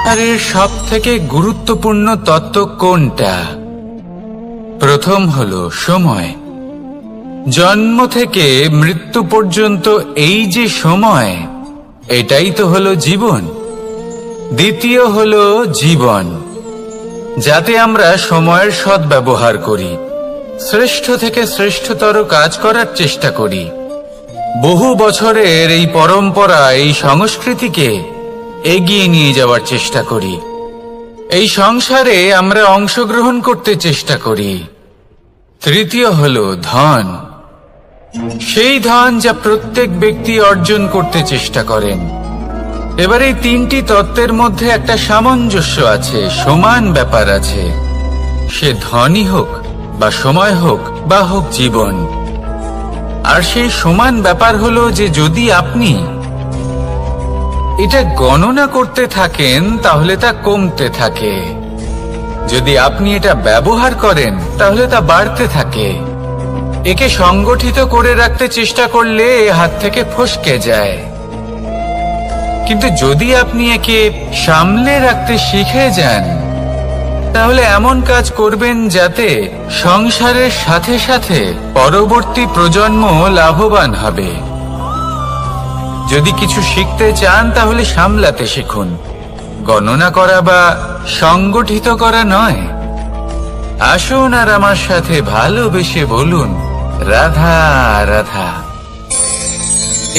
আর এর সব থেকে গুরুত্বপূর্ণ তত্ত্ব কোনটা? প্রথম হলো সময়। জন্ম থেকে মৃত্যু পর্যন্ত এই যে সময়, এটাই তো হলো জীবন। দ্বিতীয় হলো জীবন, যাতে আমরা সময়ের সদ্ব্যবহার করি, শ্রেষ্ঠ থেকে শ্রেষ্ঠতর কাজ করার চেষ্টা করি। বহু বছরের এই পরম্পরা, এই সংস্কৃতিকে এগিয়ে নিয়ে যাওয়ার চেষ্টা করি। এই সংসারে আমরা অংশগ্রহণ করতে চেষ্টা করি। তৃতীয় হলো ধন, সেই ধন যা প্রত্যেক ব্যক্তি অর্জন করতে চেষ্টা করেন। এবার এই তিনটি তত্ত্বের মধ্যে একটা সামঞ্জস্য আছে, সমান ব্যাপার আছে। সে ধনই হোক বা সময় হোক বা হোক জীবন। আর সেই সমান ব্যাপার হলো যে যদি আপনি এটা গণনা করতে থাকেন তাহলে তা কমতে থাকে, যদি আপনি এটা ব্যবহার করেন তাহলে তা বাড়তে থাকে। একে সংগঠিত করে রাখতে চেষ্টা করলে এ হাত থেকে ফসকে যায়, কিন্তু যদি আপনি একে সামলে রাখতে শিখে যান তাহলে এমন কাজ করবেন যাতে সংসারের সাথে সাথে পরবর্তী প্রজন্ম লাভবান হবে। যদি কিছু শিখতে চান তাহলে সামলাতে শিখুন, গণনা করা বা সংগঠিত করা নয়। আসুন আর আমার সাথে ভালোবেসে বলুন, রাধা রাধা।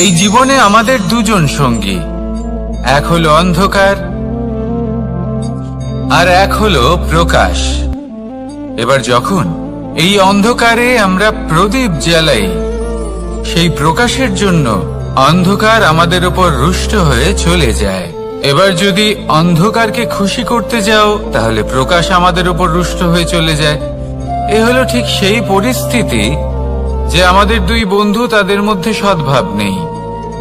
এই জীবনে আমাদের দুজন সঙ্গী, এক হলো অন্ধকার আর এক হলো প্রকাশ। এবার যখন এই অন্ধকারে আমরা প্রদীপ জ্বালাই, সেই প্রকাশের জন্য অন্ধকার আমাদের উপর রুষ্ট হয়ে চলে যায়। এবার যদি অন্ধকারকে খুশি করতে যাও তাহলে প্রকাশ আমাদের উপর রুষ্ট হয়ে চলে যায়। এ হলো ঠিক সেই পরিস্থিতি যে আমাদের দুই বন্ধু, তাদের মধ্যে সদ্ভাব নেই।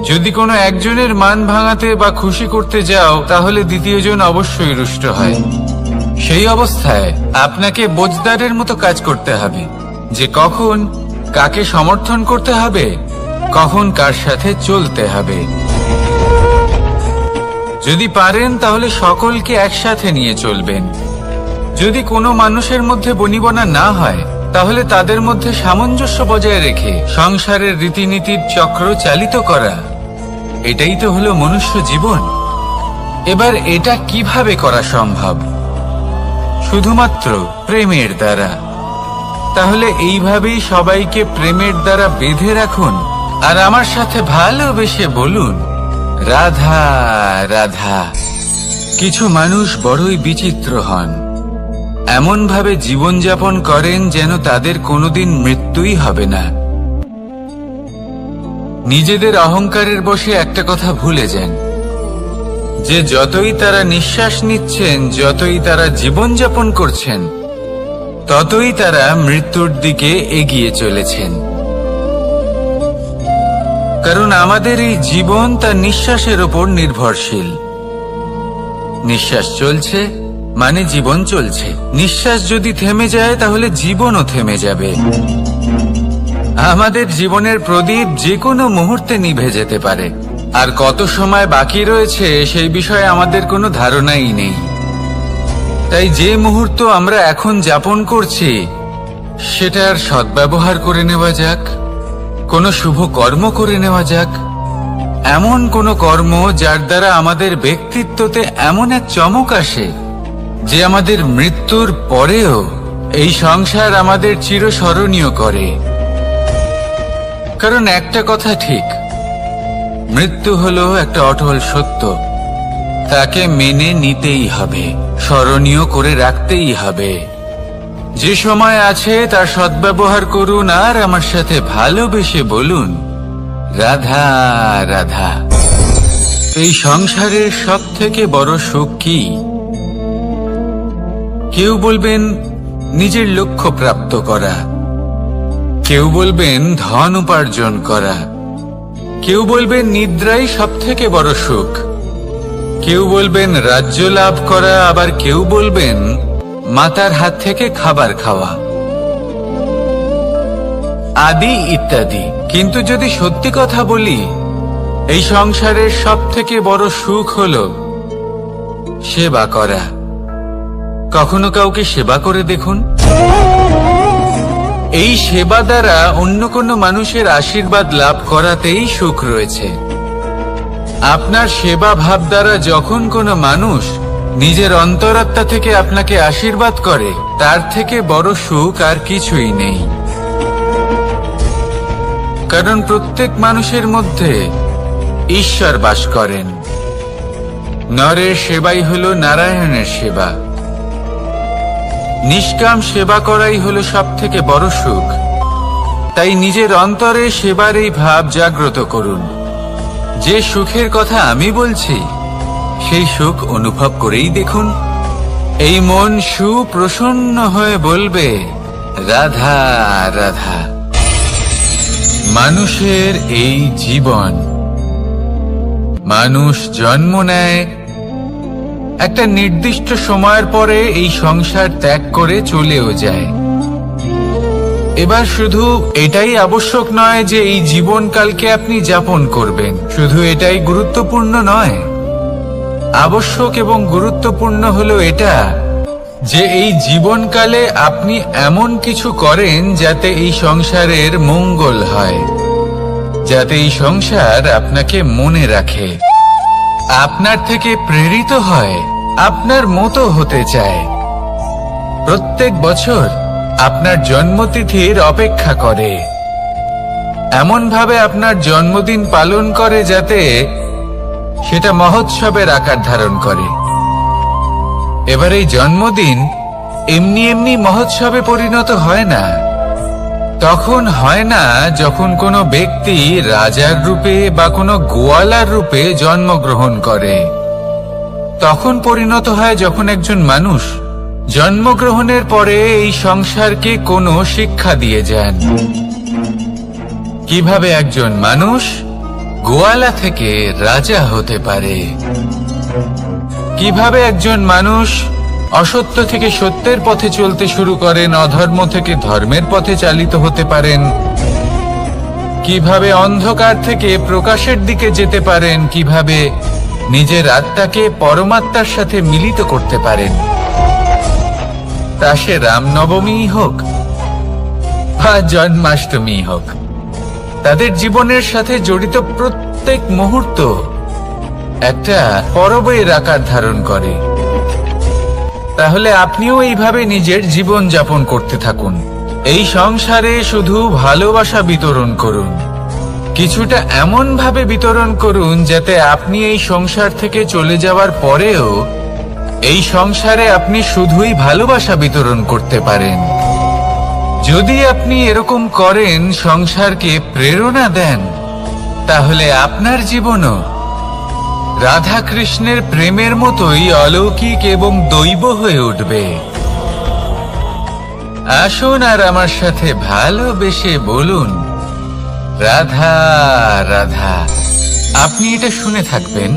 যদি কোনো একজনের মান ভাঙাতে বা খুশি করতে যাও তাহলে দ্বিতীয়জন অবশ্যই রুষ্ট হয়। সেই অবস্থায় আপনাকে বোঝদারের মতো কাজ করতে হবে যে কখন কাকে সমর্থন করতে হবে, কখন কার সাথে চলতে হবে। যদি পারেন তাহলে সকলকে একসাথে নিয়ে চলবেন। যদি কোনো মানুষের মধ্যে বনিবনা না হয় তাহলে তাদের মধ্যে সামঞ্জস্য বজায় রেখে সংসারের রীতিনীতির চক্র চালিত করা, এটাই তো হলো মনুষ্য জীবন। এবার এটা কিভাবে করা সম্ভব? শুধুমাত্র প্রেমের দ্বারা। তাহলে এইভাবেই সবাইকে প্রেমের দ্বারা বেঁধে রাখুন আর আমার সাথে ভালোবেসে বলুন, রাধা রাধা। কিছু মানুষ বড়ই বিচিত্র হন, এমন ভাবে জীবনযাপন করেন যেন তাদের কোনোদিন মৃত্যুই হবে না। নিজেদের অহংকারের বশে একটা কথা ভুলে যান যে যতই তারা নিঃশ্বাস নিচ্ছেন, যতই তারা জীবনযাপন করছেন, ততই তারা মৃত্যুর দিকে এগিয়ে চলেছেন। কারণ আমাদের এই জীবন তার নিঃশ্বাসের উপর নির্ভরশীল। নিঃশ্বাস চলছে মানে জীবন চলছে। নিঃশ্বাস যদি থেমে যায় তাহলে জীবনও থেমে যাবে। আমাদের জীবনের প্রদীপ যে কোনো মুহূর্তে নিভে যেতে পারে, আর কত সময় বাকি রয়েছে সেই বিষয়ে আমাদের কোনো ধারণাই নেই। তাই যে মুহূর্ত আমরা এখন যাপন করছি সেটার সদ্ব্যবহার করে নেওয়া যাক, কোনো শুভ কর্ম করে নেওয়া যাক, এমন কোনো কর্ম যার দ্বারা আমাদের ব্যক্তিত্বতে এমন এক চমক আসে যে আমাদের মৃত্যুর পরেও এই সংসার আমাদের চিরস্মরণীয় করে। কারণ একটা কথা ঠিক, মৃত্যু হলো একটা অটল সত্য, তাকে মেনে নিতেই হবে, স্মরণীয় করে রাখতেই হবে। যে সময় আছে তার সদ্ব্যবহার করুন আর আমার সাথে ভালোবেসে বলুন, রাধা রাধা। এই সংসারের সব থেকে বড় সুখ কি? কেউ বলবেন নিজের লক্ষ্য প্রাপ্ত করা, কেউ বলবেন ধন উপার্জন করা, কেউ বলবেন নিদ্রাই সব থেকে বড় সুখ, কেউ বলবেন রাজ্য লাভ করা, আবার কেউ বলবেন মাতার হাত থেকে খাবার খাওয়া, আদি ইত্যাদি। কিন্তু যদি সত্যি কথা বলি, এই সংসারের সব থেকে বড় সুখ হলো সেবা করা। কখনো কাউকে সেবা করে দেখুন। এই সেবা দ্বারা অন্য কোনো মানুষের আশীর্বাদ লাভ করাতেই সুখ রয়েছে। আপনার সেবা ভাব দ্বারা যখন কোনো মানুষ নিজের অন্তরাত্মা থেকে আপনাকে আশীর্বাদ করে, তার থেকে বড় সুখ আর কিছুই নেই। কারণ প্রত্যেক মানুষের মধ্যে ঈশ্বর বাস করেন। নরের সেবাই হলো নারায়ণের সেবা। নিষ্কাম সেবা করাই হলো সব থেকে বড় সুখ। তাই নিজের অন্তরে সেবার এই ভাব জাগ্রত করুন। যে সুখের কথা আমি বলছি, সেই সুখ অনুভব করেই দেখুন। এই মন সুপ্রসন্ন হয়ে বলবে, রাধা রাধা। মানুষের এই জীবন, মানুষ জন্ম নেয়, একটা নির্দিষ্ট সময়ের পরে এই সংসার ত্যাগ করে চলেও যায়। এবার শুধু এটাই আবশ্যক নয় যে এই জীবনকালকে আপনি যাপন করবেন, শুধু এটাই গুরুত্বপূর্ণ নয়। আবশ্যক এবং গুরুত্বপূর্ণ হলো এটা যে এই জীবনকালে আপনি এমন কিছু করেন যাতে এই সংসারের মঙ্গল হয়, যাতে এই সংসার আপনাকে মনে রাখে, আপনার থেকে প্রেরিত হয়, আপনার মতো হতে চায়। প্রত্যেক বছর আপনার জন্মতিথির অপেক্ষা করে, এমন ভাবে আপনার জন্মদিন পালন করে যাতে সেটা মহোৎসবের আকার ধারণ করে। এবার এই জন্মদিন এমনি এমনি মহোৎসবে পরিণত হয় না। তখন হয় না যখন কোনো ব্যক্তি রাজার রূপে বা কোনো গোয়ালার রূপে জন্মগ্রহণ করে। তখন পরিণত হয় যখন একজন মানুষ জন্মগ্রহণের পরে এই সংসারকে কোনো শিক্ষা দিয়ে যান। কিভাবে একজন মানুষ গোয়ালা থেকে রাজা হতে পারে, কিভাবে একজন মানুষ অসত্য থেকে সত্যের পথে চলতে শুরু করেন, অধর্ম থেকে ধর্মের পথে চালিত হতে পারেন, কিভাবে অন্ধকার থেকে প্রকাশের দিকে যেতে পারেন, কিভাবে নিজের আত্মাকে পরমাত্মার সাথে মিলিত করতে পারেন। তা সে রামনবমী হোক বা জন্মাষ্টমী হোক, তাদের জীবনের সাথে জড়িত প্রত্যেক মুহূর্ত একটা পরবের আকার ধারণ করে। তাহলে আপনিও এইভাবে নিজের জীবন যাপন করতে থাকুন। এই সংসারে শুধু ভালোবাসা বিতরণ করুন, কিছুটা এমন ভাবে বিতরণ করুন যাতে আপনি এই সংসার থেকে চলে যাওয়ার পরেও এই সংসারে আপনি শুধুই ভালোবাসা বিতরণ করতে পারেন। যদি আপনি এরকম করেন, সংসারকে প্রেরণা দেন, তাহলে আপনার জীবনও রাধা কৃষ্ণের প্রেমের মতোই অলৌকিক এবং দৈব হয়ে উঠবে। আসুন আর আমার সাথে ভালোবেসে বলুন, রাধা রাধা। আপনি এটা শুনে থাকবেন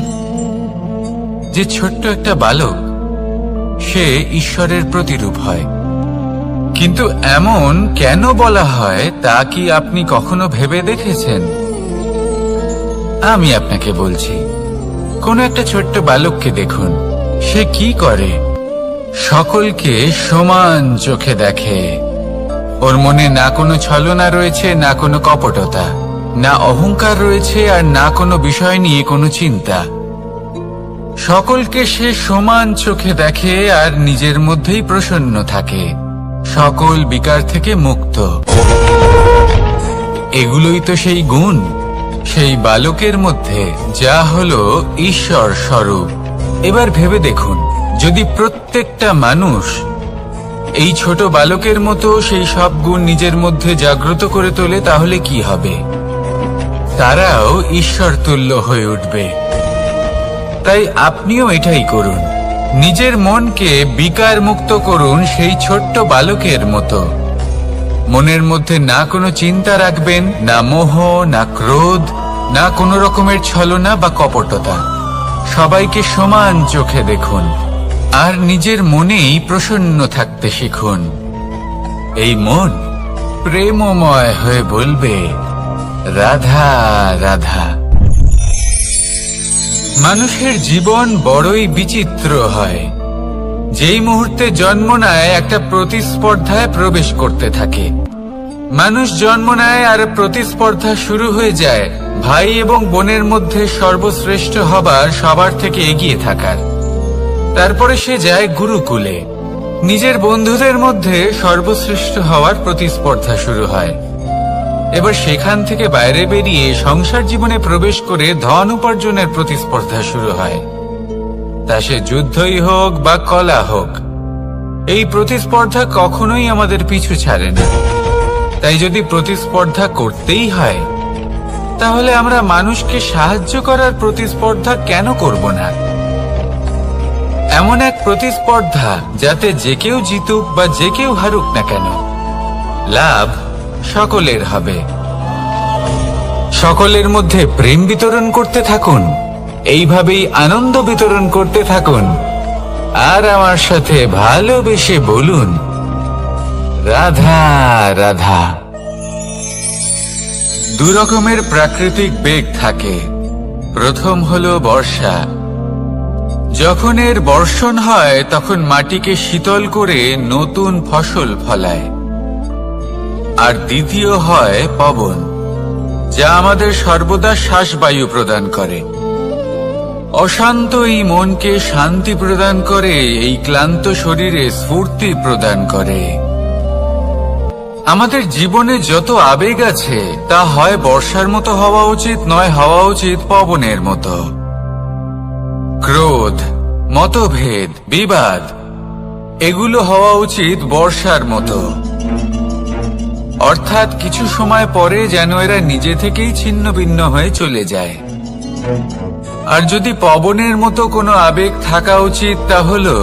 যে ছোট্ট একটা বালক, সে ঈশ্বরের প্রতিরূপ হয়। কিন্তু এমন কেন বলা হয় তা কি আপনি কখনো ভেবে দেখেছেন? আমি আপনাকে বলছি। কোন একটা ছোট্ট বালককে দেখুন, সে কি করে? সকলকে সমান চোখে দেখে। ওর মনে না কোনো ছলনা রয়েছে, না কোনো কপটতা, না অহংকার রয়েছে, আর না কোনো বিষয় নিয়ে কোনো চিন্তা। সকলকে সে সমান চোখে দেখে আর নিজের মধ্যেই প্রসন্ন থাকে, সকল বিকার থেকে মুক্ত। এগুলোই তো সেই গুণ সেই বালকের মধ্যে, যা হলো ঈশ্বর স্বরূপ। এবার ভেবে দেখুন, যদি প্রত্যেকটা মানুষ এই ছোট বালকের মতো সেই সব গুণ নিজের মধ্যে জাগ্রত করে তোলে, তাহলে কি হবে? তারাও ঈশ্বর তুল্য হয়ে উঠবে। তাই আপনিও এটাই করুন, নিজের মনকে বিকার মুক্ত করুন সেই ছোট্ট বালকের মতো। মনের মধ্যে না কোনো চিন্তা রাখবেন, না মোহ, না ক্রোধ, না কোনো রকমের ছলনা বা কপটতা। সবাইকে সমান চোখে দেখুন আর নিজের মনেই প্রসন্ন থাকতে শিখুন। এই মন প্রেমময় হয়ে বলবে, রাধা রাধা। মানুষের জীবন বড়ই বিচিত্র হয়। যেই মুহূর্তে জন্ম নেয় একটা প্রতিস্পর্ধায় প্রবেশ করতে থাকে। মানুষ জন্ম নেয় আর প্রতিস্পর্ধা শুরু হয়ে যায় ভাই এবং বোনের মধ্যে সর্বশ্রেষ্ঠ হবার, সবার থেকে এগিয়ে থাকার। তারপরে সে যায় গুরুকুলে। নিজের বন্ধুদের মধ্যে সর্বশ্রেষ্ঠ হওয়ার প্রতিস্পর্ধা শুরু হয়। এবার সেখান থেকে বাইরে বেরিয়ে সংসার জীবনে প্রবেশ করে ধন উপার্জনের প্রতিস্পর্ধা শুরু হয়। তা সে যুদ্ধই হোক বা কলা হোক, এই প্রতিস্পর্ধা কখনোই আমাদের পিছু ছাড়ে না। তাই যদি প্রতিস্পর্ধা করতেই হয়, তাহলে আমরা মানুষকে সাহায্য করার প্রতিস্পর্ধা কেন করব না? এমন এক প্রতিস্পর্ধা যাতে যে কেউ জিতুক বা যে কেউ হারুক না কেন, লাভ সকলের হবে। সকলের মধ্যে প্রেম বিতরণ করতে থাকুন, এইভাবেই আনন্দ বিতরণ করতে থাকুন, আর আমার সাথে ভালোবেসে বলুন, রাধা রাধা। দু রকমের প্রাকৃতিক বেগ থাকে। প্রথম হলো বর্ষা। যখন এর বর্ষণ হয় তখন মাটিকে শীতল করে নতুন ফসল ফলায়। আর দ্বিতীয় হয় পবন, যা আমাদের সর্বদা শ্বাসবায়ু প্রদান করে। অশান্ত এই মনকে শান্তি প্রদান করে, এই ক্লান্ত শরীরে স্ফূর্তি প্রদান করে। আমাদের জীবনে যত আবেগ আছে তা হয় বর্ষার মতো হওয়া উচিত, নয় হওয়া উচিত পবনের মতো। ক্রোধ, মতভেদ, বিবাদ, এগুলো হওয়া উচিত বর্ষার মতো। অর্থাৎ কিছু সময় পরে যেন এরা নিজে থেকেই ছিন্ন ভিন্ন হয়ে চলে যায়। আর যদি পবনের মতো কোনো আবেগ থাকা উচিত, তা হলো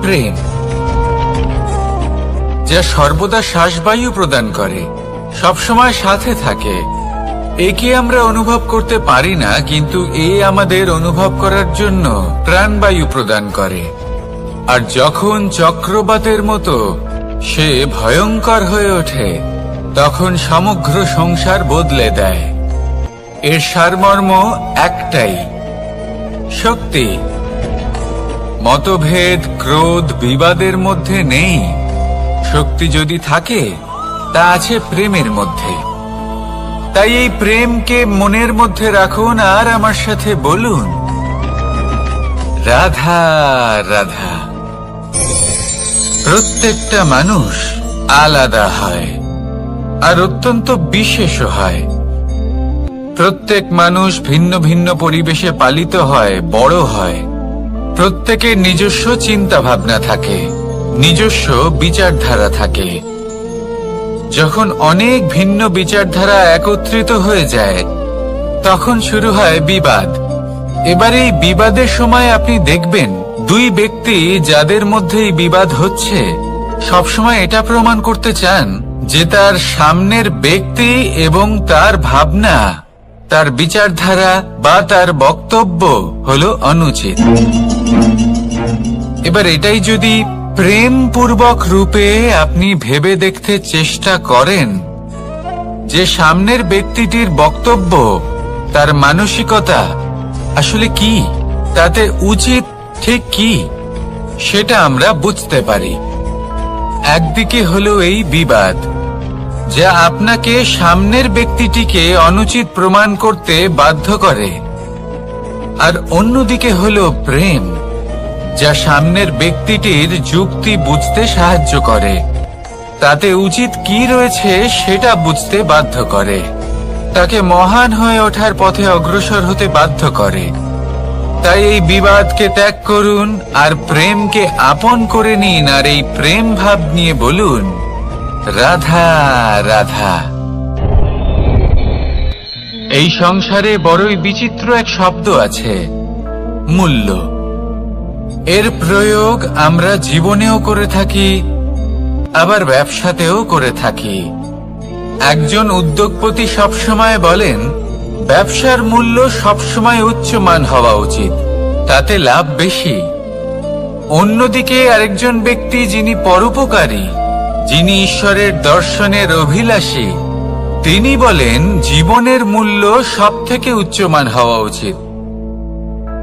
প্রেম, যা সর্বদা শ্বাসবায়ু প্রদান করে, সবসময় সাথে থাকে। একে আমরা অনুভব করতে পারি না, কিন্তু এ আমাদের অনুভব করার জন্য প্রাণবায়ু প্রদান করে। আর যখন চক্রবাতের মতো সে ভয়ঙ্কর হয়ে ওঠে, তখন সমগ্র সংসার বদলে দেয়। এর সারমর্ম একটাই, শক্তি। মতভেদ, ক্রোধ, বিবাদের মধ্যে নেই। শক্তি যদি থাকে, তা আছে প্রেমের মধ্যে। তাই এই প্রেমকে মনের মধ্যে রাখুন আর আমার সাথে বলুন, রাধা রাধা। প্রত্যেকটা মানুষ আলাদা হয় আর অত্যন্ত বিশেষও হয়। প্রত্যেক মানুষ ভিন্ন ভিন্ন পরিবেশে পালিত হয়, বড় হয়। প্রত্যেকের নিজস্ব চিন্তা ভাবনা থাকে, নিজস্ব বিচারধারা থাকে। যখন অনেক ভিন্ন বিচারধারা একত্রিত হয়ে যায়, তখন শুরু হয় বিবাদ। এবার এই বিবাদের সময় আপনি দেখবেন, দুই ব্যক্তি যাদের মধ্যে এই বিবাদ হচ্ছে, সবসময় এটা প্রমাণ করতে চান যে তার সামনের ব্যক্তি এবং তার ভাবনা, তার বিচারধারা বা তার বক্তব্য হলো অনুচিত। এবার এটাই যদি প্রেমপূর্বক রূপে আপনি ভেবে দেখতে চেষ্টা করেন যে সামনের ব্যক্তিটির বক্তব্য, তার মানসিকতা আসলে কি, তাতে উচিত ঠিক কি, সেটা আমরা বুঝতে পারি। একদিকে হলো এই বিবাদ, যা আপনাকে সামনের ব্যক্তিটিকে অনুচিত প্রমাণ করতে বাধ্য করে। আর অন্যদিকে হলো প্রেম, যা সামনের ব্যক্তিটির যুক্তি বুঝতে সাহায্য করে, তাতে উচিত কি রয়েছে সেটা বুঝতে বাধ্য করে, তাকে মহান হয়ে ওঠার পথে অগ্রসর হতে বাধ্য করে। তাই এই বিবাদকে ত্যাগ করুন আর প্রেমকে আপন করে নিন, আর এই প্রেম ভাব নিয়ে বলুন, রাধা রাধা। এই সংসারে বড়ই বিচিত্র এক শব্দ আছে, মূল্য। এর প্রয়োগ আমরা জীবনেও করে থাকি, আবার ব্যবসাতেও করে থাকি। একজন উদ্যোগপতি সবসময় বলেন, ব্যবসার মূল্য সবসময় উচ্চমান হওয়া উচিত, তাতে লাভ বেশি। অন্যদিকে আরেকজন ব্যক্তি যিনি পরোপকারী, যিনি ঈশ্বরের দর্শনের অভিলাষী, তিনি বলেন জীবনের মূল্য সব থেকে উচ্চমান হওয়া উচিত।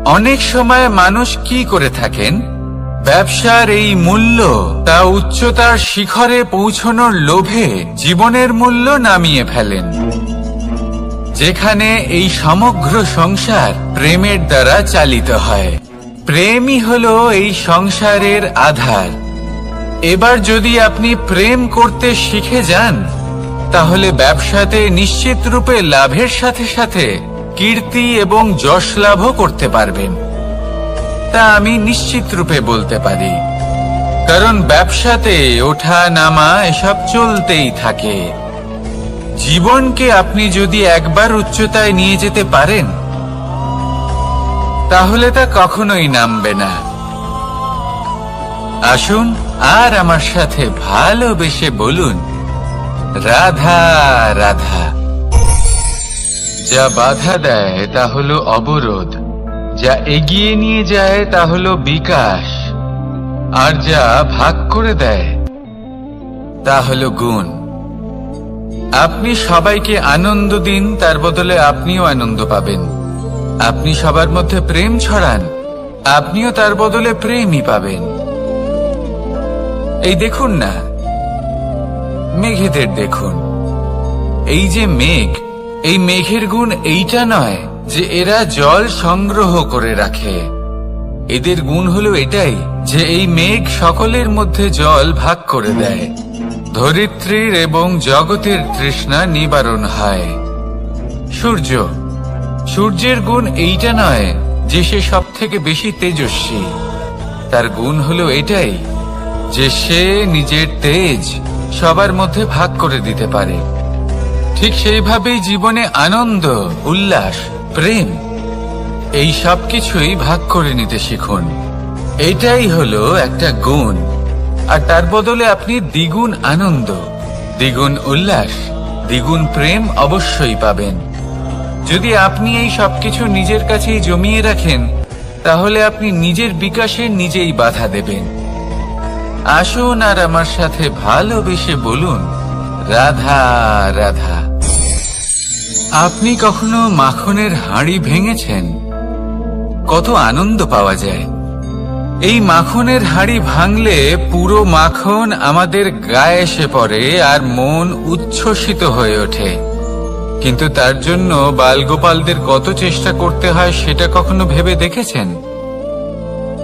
অনেক সময় মানুষ কি করে থাকেন, ব্যবসার এই মূল্য তা উচ্চতার শিখরে পৌঁছানোর লোভে জীবনের মূল্য নামিয়ে ফেলেন, যেখানে এই সমগ্র সংসার প্রেমের দ্বারা চালিত হয়। প্রেমই হলো এই সংসারের আধার। এবার যদি আপনি প্রেম করতে শিখে যান, তাহলে ব্যবসাতে নিশ্চিত রূপে লাভের সাথে সাথে কীর্তি এবং যশ লাভও করতে পারবেন। তা আমি নিশ্চিত রূপে বলতে পারি, কারণ ব্যবসাতে ওঠা নামা এসব চলতেই থাকে। জীবনকে আপনি যদি একবার উচ্চতায় নিয়ে যেতে পারেন, তাহলে তা কখনোই নামবে না। আসুন আর আমার সাথে ভালোবেসে বলুন, রাধা রাধা। যা বাধা দেয় তা হলো অবরোধ, যা এগিয়ে নিয়ে যায় তা হলো বিকাশ, আর যা ভাগ করে দেয় তা হলো গুণ। আপনি সবাইকে আনন্দ দিন, তার বদলে আপনিও আনন্দ পাবেন। আপনি সবার মধ্যে প্রেম ছড়ান, আপনিও তার বদলে প্রেমই পাবেন। এই দেখুন না, মেঘেদের দেখুন। এই যে মেঘ, এই মেঘের গুণ এইটা নয় যে এরা জল সংগ্রহ করে রাখে। এদের গুণ হলো এটাই যে এই মেঘ সকলের মধ্যে জল ভাগ করে দেয়। ধরিত্রীর এবং জগতের তৃষ্ণা নিবারণ হয়। সূর্য, সূর্যের গুণ এইটা নয় যে সে সব থেকে বেশি তেজস্বী। তার গুণ হলো এটাই যে সে নিজের তেজ সবার মধ্যে ভাগ করে দিতে পারে। ঠিক সেইভাবেই জীবনে আনন্দ, উল্লাস, প্রেম এই সব কিছুই ভাগ করে নিতে শিখুন। এটাই হলো একটা গুণ, আর তার বদলে আপনি দ্বিগুণ আনন্দ, দ্বিগুণ উল্লাস, দ্বিগুণ প্রেম অবশ্যই পাবেন। যদি আপনি এই সবকিছু নিজের কাছেই জমিয়ে রাখেন, তাহলে আপনি নিজের বিকাশে নিজেই বাধা দেবেন। আসুন আর আমার সাথে ভালোবেসে বলুন, রাধা রাধা। আপনি কখনো মাখনের হাঁড়ি ভেঙেছেন? কত আনন্দ পাওয়া যায়। এই মাখনের হাঁড়ি ভাঙলে পুরো মাখন আমাদের গায়ে এসে পড়ে আর মন উচ্ছ্বসিত হয়ে ওঠে। কিন্তু তার জন্য বালগোপালদের কত চেষ্টা করতে হয় সেটা কখনো ভেবে দেখেছেন?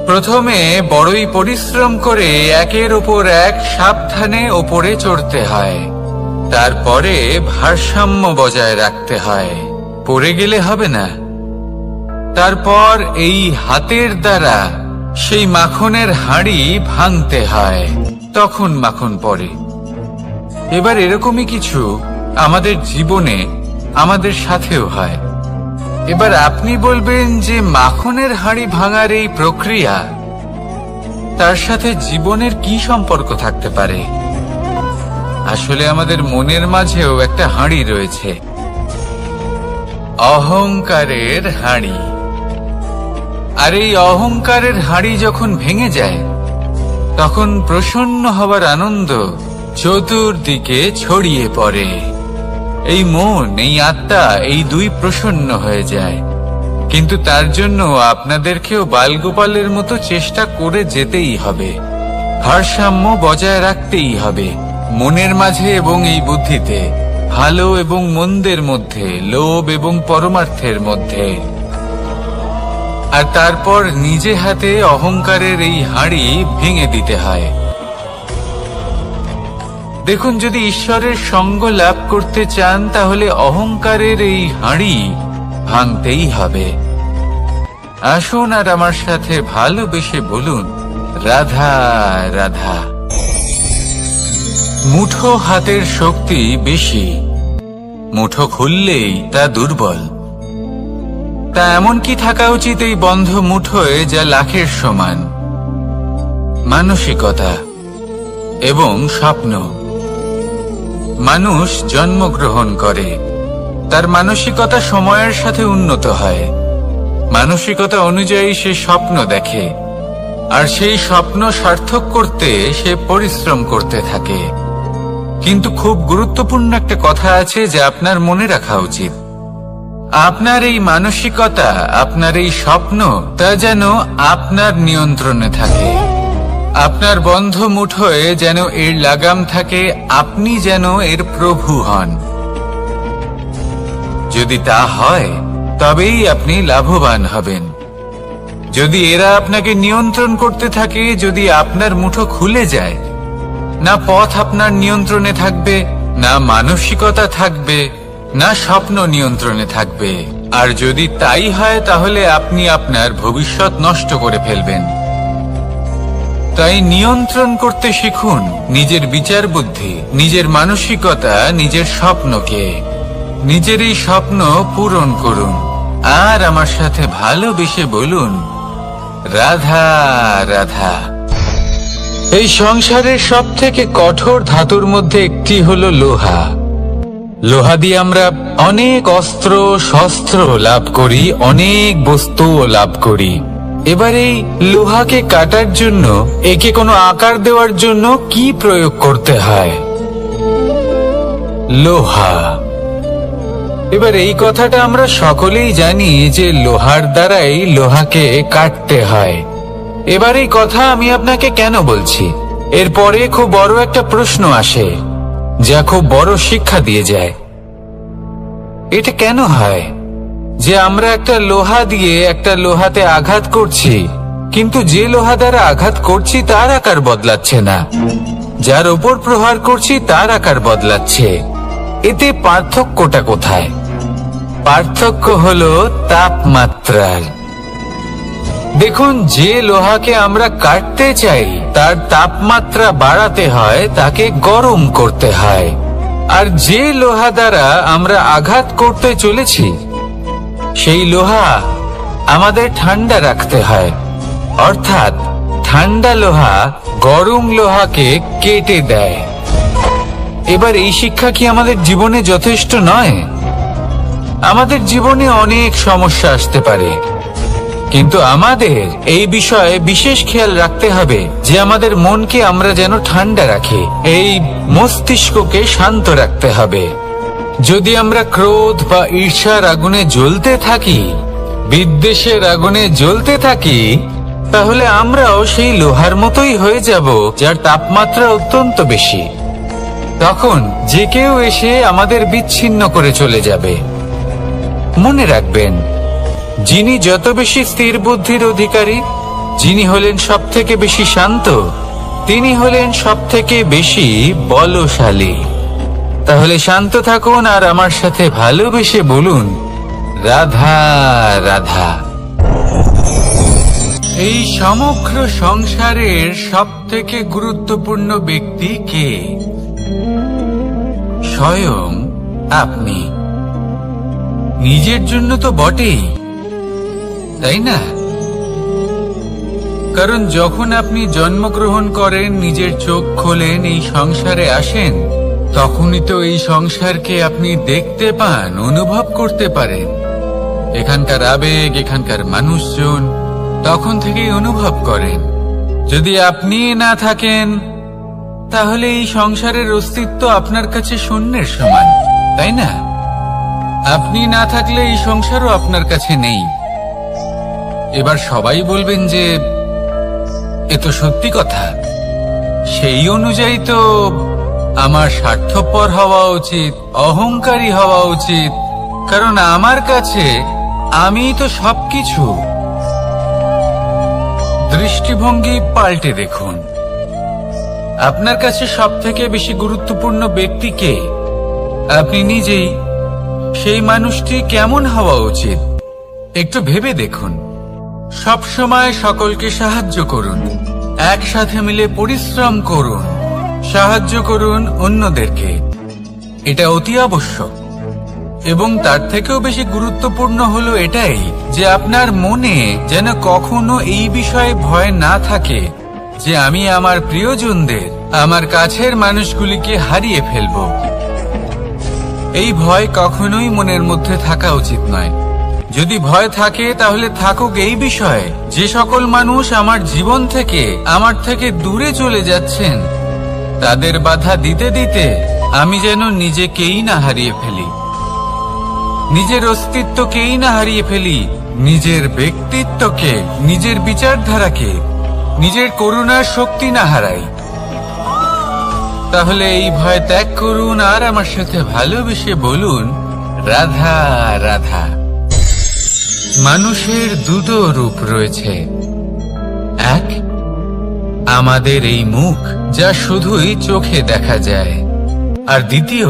প্রথমে বড়ই পরিশ্রম করে একের ওপর এক সাবধানে ওপরে চড়তে হয়, তারপরে ভারসাম্য বজায় রাখতে হয়, পড়ে গেলে হবে না। তারপর এই হাতের দ্বারা সেই মাখনের হাঁড়ি ভাঙতে হয়, তখন মাখন পড়ে। এবার এরকমই কিছু আমাদের জীবনে আমাদের সাথেও হয়। এবার আপনি বলবেন যে মাখনের হাঁড়ি ভাঙার এই প্রক্রিয়া, তার সাথে জীবনের কি সম্পর্ক থাকতে পারে? আসলে আমাদের মনের মাঝেও একটা হাঁড়ি রয়েছে, অহংকারের হাঁড়ি। আর এই অহংকারের হাঁড়ি যখন ভেঙে যায়, তখন প্রসন্ন হবার আনন্দ চতুর্দিকে ছড়িয়ে পড়ে। এই মন, এই আত্মা, এই দুই প্রসন্ন হয়ে যায়। কিন্তু তার জন্য আপনাদেরকেও বালগোপালের মতো চেষ্টা করে যেতেই হবে, ভারসাম্য বজায় রাখতেই হবে মনের মাঝে এবং এই বুদ্ধিতে, ভালো এবং মন্দের মধ্যে, লোভ এবং পরমার্থের মধ্যে। আর তারপর নিজে হাতে অহংকারের এই হাঁড়ি ভেঙে দিতে হয়। দেখুন, যদি ঈশ্বরের সঙ্গ লাভ করতে চান, তাহলে অহংকারের এই হাঁড়ি ভাঙতেই হবে। আসুন আর আমার সাথে ভালোবেসে বলুন, রাধা রাধা। মুঠো হাতের শক্তি বেশি, মুঠো খুললেই তা দুর্বল। তা এমন কি থাকা উচিত এই বন্ধ মুঠোয় যা লাখের সমান? মানসিকতা এবং স্বপ্ন। মানুষ জন্মগ্রহণ করে, তার মানসিকতা সময়ের সাথে উন্নত হয়। মানসিকতা অনুযায়ী সে স্বপ্ন দেখে, আর সেই স্বপ্ন সার্থক করতে সে পরিশ্রম করতে থাকে। কিন্তু খুব গুরুত্বপূর্ণ একটা কথা আছে যা আপনার মনে রাখা উচিত। আপনার এই মানসিকতা, আপনার এই স্বপ্ন, তা যেন আপনার নিয়ন্ত্রণে থাকে। আপনার বন্ধ মুঠোয় যেন এর লাগাম থাকে, আপনি যেন এর প্রভু হন। যদি তা হয় তবেই আপনি লাভবান হবেন। যদি এরা আপনাকে নিয়ন্ত্রণ করতে থাকে, যদি আপনার মুঠো খুলে যায়, না পথ আপনার নিয়ন্ত্রণে থাকবে, না মানসিকতা থাকবে, না স্বপ্ন নিয়ন্ত্রণে থাকবে। আর যদি তাই হয় তাহলে আপনি আপনার ভবিষ্যৎ নষ্ট করে ফেলবেন। তাই নিয়ন্ত্রণ করতে শিখুন নিজের বিচার বুদ্ধি, নিজের মানসিকতা, নিজের স্বপ্নকে। নিজের এই স্বপ্ন পূরণ করুন আর আমার সাথে ভালোবেসে বলুন, রাধা রাধা। এই সংসারের সব থেকে কঠোর ধাতুর মধ্যে একটি হলো লোহা। লোহা দিয়ে আমরা অনেক অস্ত্র শস্ত্র লাভ করি, অনেক বস্তুও লাভ করি। এবার এই লোহাকে কাটার জন্য, একে কোনো আকার দেওয়ার জন্য কি প্রয়োগ করতে হয়? লোহা। এবার এই কথাটা আমরা সকলেই জানি যে লোহার দ্বারাই লোহাকে কাটতে হয়। এবার এই কথা আমি আপনাকে কেন বলছি? এরপরে খুব বড় একটা প্রশ্ন আসে, যা খুব বড় শিক্ষা দিয়ে যায়। এটা কেন হয় যে আমরা একটা লোহা দিয়ে একটা লোহাতে আঘাত করছি, কিন্তু যে লোহা দ্বারা আঘাত করছি তার আকার বদলাচ্ছে না, যার উপর প্রহার করছি তার আকার বদলাচ্ছে? এতে পার্থক্যটা কোথায়? পার্থক্য হলো তাপমাত্রার। দেখুন, যে লোহাকে আমরা কাটতে চাই তার তাপমাত্রা বাড়াতে হয়, তাকে গরম করতে হয়। আর যে লোহা দ্বারা আমরা আঘাত করতে চলেছি সেই লোহা আমাদের ঠান্ডা রাখতে হয়। অর্থাৎ ঠান্ডা লোহা গরম লোহাকে কেটে দেয়। এবার এই শিক্ষা কি আমাদের জীবনে যথেষ্ট নয়? আমাদের জীবনে অনেক সমস্যা আসতে পারে, কিন্তু আমাদের এই বিষয়ে বিশেষ খেয়াল রাখতে হবে যে আমাদের মনকে আমরা যেন ঠান্ডা রাখি, এই মস্তিষ্ককে শান্ত রাখতে হবে। যদি আমরা ক্রোধ বা ঈর্ষার আগুনে জ্বলতে থাকি, বিদ্বেষের আগুনে জ্বলতে থাকি, তাহলে আমরাও সেই লোহার মতোই হয়ে যাব যার তাপমাত্রা অত্যন্ত বেশি। তখন যে কেউ এসে আমাদের বিচ্ছিন্ন করে চলে যাবে। মনে রাখবেন, যিনি যত বেশি স্থির বুদ্ধির অধিকারী, যিনি হলেন সব থেকে বেশি শান্ত, তিনি হলেন সব থেকে বেশি বলশালী। তাহলে শান্ত থাকুন আর আমার সাথে ভালোবেসে বলুন, রাধা রাধা। এই সমগ্র সংসারের সব থেকে গুরুত্বপূর্ণ ব্যক্তি কে? স্বয়ং আপনি। নিজের জন্য তো বটেই, তাই না? কারণ যখন আপনি জন্মগ্রহণ করেন, নিজের চোখ খোলেন, এই সংসারে আসেন, তখনই তো এই সংসারকে আপনি দেখতে পান, অনুভব করতে পারেন। এখানকার আবেগ, এখানকার মানুষজন তখন থেকেই অনুভব করেন। যদি আপনি না থাকেন তাহলে এই সংসারের অস্তিত্ব আপনার কাছে শূন্যের সমান, তাই না? আপনি না থাকলে এই সংসারও আপনার কাছে নেই। এবার সবাই বলবেন যে এ তো সত্যি কথা, সেই অনুযায়ী তো আমার স্বার্থপর হওয়া উচিত, অহংকারী হওয়া উচিত, কারণ আমার কাছে আমি তো সবকিছু। দৃষ্টিভঙ্গি পাল্টে দেখুন, আপনার কাছে সব থেকে বেশি গুরুত্বপূর্ণ ব্যক্তি কে? আপনি নিজেই। সেই মানুষটি কেমন হওয়া উচিত একটু ভেবে দেখুন। সব সময় সকলকে সাহায্য করুন, একসাথে মিলে পরিশ্রম করুন, সাহায্য করুন অন্যদেরকে। এটা অতি আবশ্যক। এবং তার থেকেও বেশি গুরুত্বপূর্ণ হলো এটাই যে আপনার মনে যেন কখনো এই বিষয়ে ভয় না থাকে যে আমি আমার প্রিয়জনদের, আমার কাছের মানুষগুলিকে হারিয়ে ফেলব। এই ভয় কখনোই মনের মধ্যে থাকা উচিত নয়। যদি ভয় থাকে তাহলে থাকুক এই বিষয়ে যে সকল মানুষ আমার জীবন থেকে, আমার থেকে দূরে চলে যাচ্ছেন, তাদের বাধা দিতে দিতে আমি যেন নিজেকেই না হারিয়ে ফেলি। নিজের অস্তিত্বকেই না হারিয়ে ফেলি, নিজের ব্যক্তিত্বকে, নিজের বিচারধারাকে, নিজের করুণার শক্তি না হারাই, তাহলে এই ভয় ত্যাগ করুন আর আমার সাথে ভালোবেসে বলুন, রাধা রাধা। মানুষের দুটো রূপ রয়েছে। এক, আমাদের এই মুখ, যা শুধুই চোখে দেখা যায়, আর দ্বিতীয়,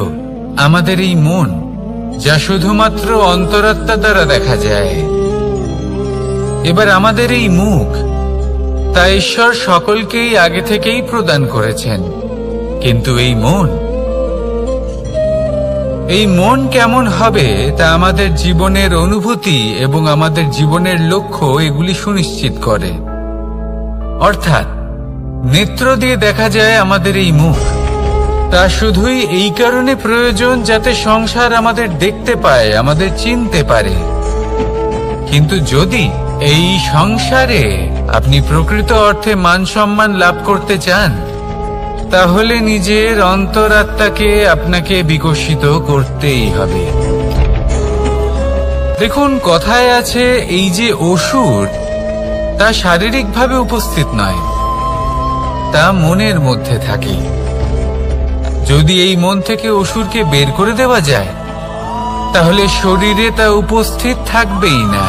আমাদের এই মন, যা শুধুমাত্র অন্তরাত্মা দ্বারা দেখা যায়। এবার আমাদের এই মুখ, তা ঈশ্বর সকলকেই আগে থেকেই প্রদান করেছেন, কিন্তু এই মন কেমন হবে তা আমাদের জীবনের অনুভূতি এবং আমাদের জীবনের লক্ষ্য এগুলি সুনিশ্চিত করে। অর্থাৎ নেত্র দিয়ে দেখা যায় আমাদের এই মুখ, তা শুধুই এই কারণে প্রয়োজন যাতে সংসার আমাদের দেখতে পায়, আমাদের চিনতে পারে। কিন্তু যদি এই সংসারে আপনি প্রকৃত অর্থে মান সম্মান লাভ করতে চান, তাহলে নিজের অন্তরাত্মাকে আপনাকে বিকশিত করতেই হবে। দেখুন, কথায় আছে, এই যে অসুর, তা শারীরিকভাবে উপস্থিত নয়, তা মনের মধ্যে থাকে। যদি এই মন থেকে অসুরকে বের করে দেওয়া যায়, তাহলে শরীরে তা উপস্থিত থাকবেই না।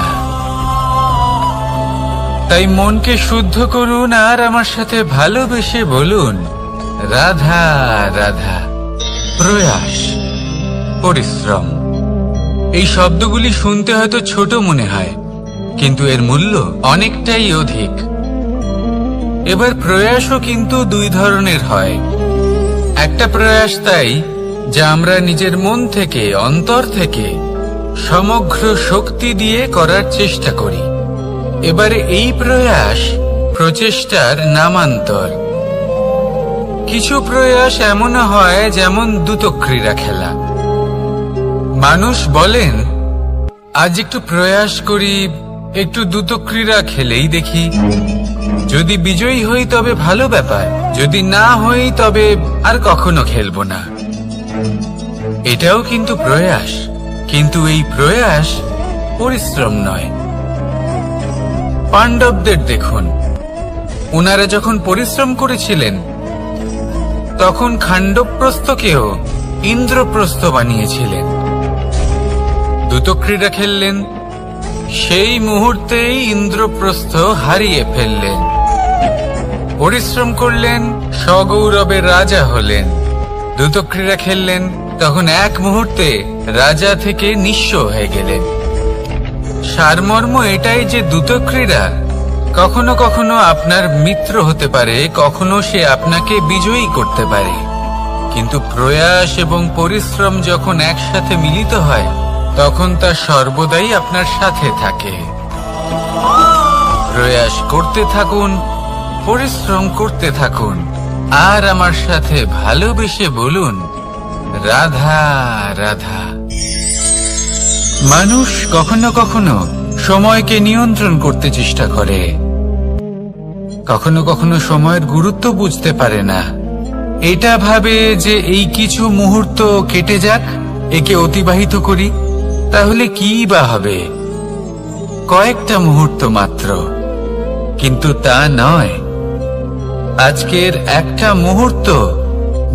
তাই মনকে শুদ্ধ করুন আর আমার সাথে ভালোবেসে বলুন, রাধা রাধা। প্রয়াস, পরিশ্রম, এই শব্দগুলি শুনতে হয়তো ছোট মনে হয়, কিন্তু এর মূল্য অনেকটাই অধিক। এবার প্রয়াসও কিন্তু দুই ধরনের হয়। একটা প্রয়াস তাই, যা আমরা নিজের মন থেকে, অন্তর থেকে সমগ্র শক্তি দিয়ে করার চেষ্টা করি। এবারে এই প্রয়াস প্রচেষ্টার নামান্তর। কিছু প্রয়াস এমন হয় যেমন দ্রুতক্রীড়া খেলা। মানুষ বলেন, আজ একটু প্রয়াস করি, একটু দ্রুতক্রীড়া খেলেই দেখি, যদি বিজয়ী হই তবে ভালো ব্যাপার, যদি না হই তবে আর কখনো খেলবো না। এটাও কিন্তু প্রয়াস, কিন্তু এই প্রয়াস পরিশ্রম নয়। পাণ্ডবদের দেখুন, ওনারা যখন পরিশ্রম করেছিলেন, তখন খাণ্ডবপ্রস্থকেও ইন্দ্রপ্রস্থ বানিয়েছিলেন। দ্রুতক্রীড়া খেললেন, সেই মুহূর্তেই ইন্দ্রপ্রস্থ হারিয়ে ফেললেন। পরিশ্রম করলেন, সগৌরবের রাজা হলেন। দ্রুতক্রীড়া খেললেন, তখন এক মুহূর্তে রাজা থেকে নিঃস্ব হয়ে গেলেন। সারমর্ম এটাই যে দ্রুতক্রীড়া কখনো কখনো আপনার মিত্র হতে পারে, কখনো সে আপনাকে বিজয়ী করতে পারে, কিন্তু প্রয়াস এবং পরিশ্রম যখন একসাথে মিলিত হয়, তখন তা সর্বদাই আপনার সাথে থাকে। প্রয়াস করতে থাকুন, পরিশ্রম করতে থাকুন, আর আমার সাথে ভালোবেসে বলুন, রাধা রাধা। মানুষ কখনো কখনো সময়কে নিয়ন্ত্রণ করতে চেষ্টা করে, কখনো কখনো সময়ের গুরুত্ব বুঝতে পারে না। এটা ভাবে যে এই কিছু মুহূর্ত কেটে যাক, একে অতিবাহিত করি, তাহলে কি বা হবে, কয়েকটা মুহূর্ত মাত্র। কিন্তু তা নয়। আজকের একটা মুহূর্ত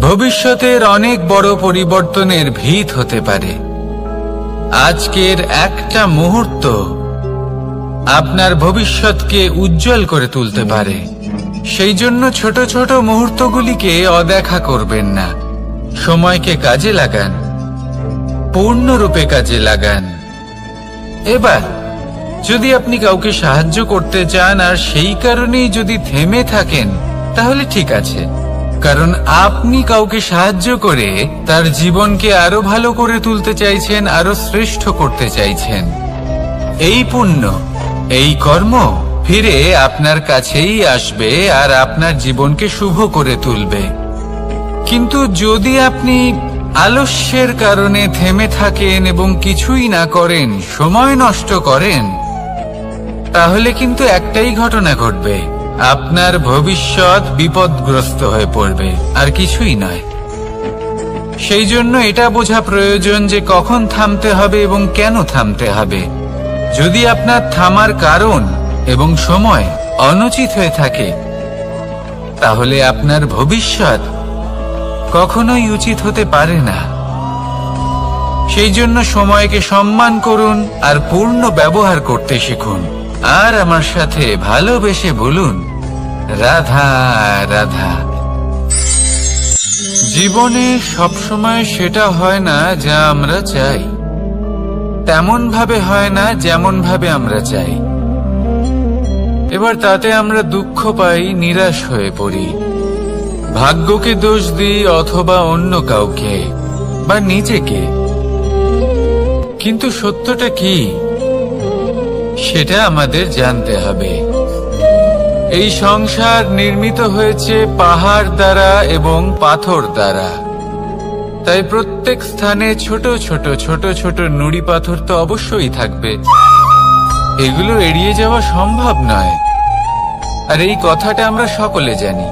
ভবিষ্যতের অনেক বড় পরিবর্তনের ভিত হতে পারে। আজকের একটা মুহূর্ত আপনার ভবিষ্যৎকে উজ্জ্বল করে তুলতে পারে। সেই জন্য ছোট ছোট মুহূর্তগুলিকে অদেখা করবেন না। সময়কে কাজে লাগান, পূর্ণরূপে কাজে লাগান। এবার যদি আপনি কাউকে সাহায্য করতে চান আর সেই কারণেই যদি থেমে থাকেন, তাহলে ঠিক আছে, কারণ আপনি কাউকে সাহায্য করে তার জীবনকে আরো ভালো করে তুলতে চাইছেন, আরো শ্রেষ্ঠ করতে চাইছেন। এই পুণ্য, এই কর্ম ফিরে আপনার কাছেই আসবে আর আপনার জীবনকে শুভ করে তুলবে। কিন্তু যদি আপনি আলস্যের কারণে থেমে থাকেন এবং কিছুই না করেন, সময় নষ্ট করেন, তাহলে কিন্তু একটাই ঘটনা ঘটবে, আপনার ভবিষ্যৎ বিপদগ্রস্ত হয়ে পড়বে, আর কিছুই নয়। সেই জন্য এটা বোঝা প্রয়োজন যে কখন থামতে হবে এবং কেন থামতে হবে। যদি আপনার থামার কারণ এবং সময় অনুচিত হয়ে থাকে, তাহলে আপনার ভবিষ্যৎ কখনোই উচিত হতে পারে না। সেই জন্য সময়কে সম্মান করুন আর পূর্ণ ব্যবহার করতে শিখুন। আর আমার সাথে ভালোবেসে বলুন, রাধা রাধা। জীবনে সবসময় সেটা হয় না যা আমরা চাই, তেমন ভাবে হয় না যেমন ভাবে আমরা চাই। এবার তাতে আমরা দুঃখ পাই, নিরাশ হয়ে পড়ি, ভাগ্যকে দোষ দিই অথবা অন্য কাউকে বা নিজেকে। কিন্তু সত্যটা কি সেটা আমাদের জানতে হবে। এই সংসার নির্মিত হয়েছে পাহাড় দ্বারা এবং পাথর দ্বারা, তাই প্রত্যেক স্থানে ছোট ছোট ছোট ছোট নুড়ি পাথর তো অবশ্যই থাকবে। এগুলো এড়িয়ে যাওয়া সম্ভব নয়, আর এই কথাটা আমরা সকলে জানি।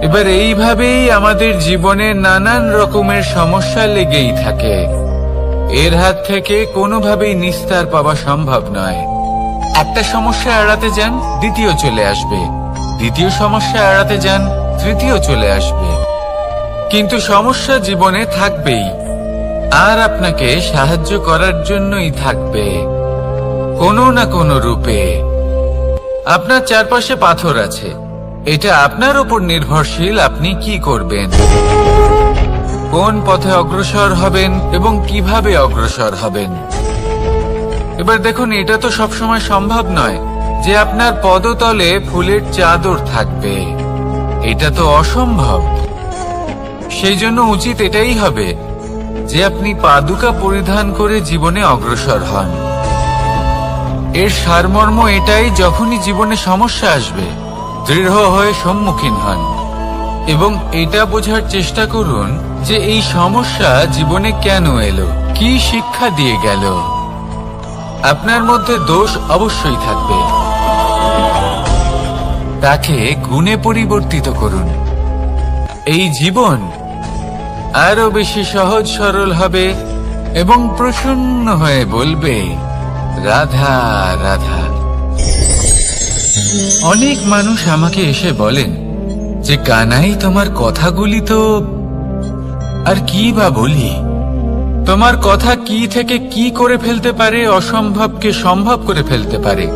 এবার এইভাবেই আমাদের জীবনে নানান রকমের সমস্যা লেগেই থাকে। এর হাত থেকে কোনোভাবেই নিস্তার পাওয়া সম্ভব নয়। একটা সমস্যা এড়াতে যান, দ্বিতীয় চলে আসবে, দ্বিতীয় সমস্যা এড়াতে যান, তৃতীয় চলে আসবে। কিন্তু সমস্যা জীবনে থাকবেই, আর আপনাকে সাহায্য করার জন্যই থাকবে কোনো না কোনো রূপে। আপনার চারপাশে পাথর আছে, এটা আপনার উপর নির্ভরশীল আপনি কি করবেন, কোন পথে অগ্রসর হবেন এবং কিভাবে অগ্রসর হবেন। এবার দেখুন, এটা তো সবসময় সম্ভব নয় যে আপনার পদতলে ফুলের চাদর থাকবে, এটা তো অসম্ভব। সেই জন্য উচিত এটাই হবে যে আপনি পাদুকা পরিধান করে জীবনে অগ্রসর হন। এর সারমর্ম এটাই, যখনই জীবনে সমস্যা আসবে দৃঢ় হয়ে সম্মুখীন হন এবং এটা বোঝার চেষ্টা করুন যে এই সমস্যা জীবনে কেন এলো, কি শিক্ষা দিয়ে গেল। আপনার মধ্যে দোষ অবশ্যই থাকবে, তাকে গুণে পরিবর্তিত করুন। এই জীবন আরো বেশি সহজ সরল হবে এবং প্রসন্ন হয়ে বলবে, রাধা রাধা। অনেক মানুষ আমাকে এসে বলেন যে কানাই, তোমার কথাগুলি তো আর কি বা বলি, তোমার কথা কি থেকে কি করে ফেলতে পারে, অসম্ভবকে সম্ভব করে ফেলতে পারে।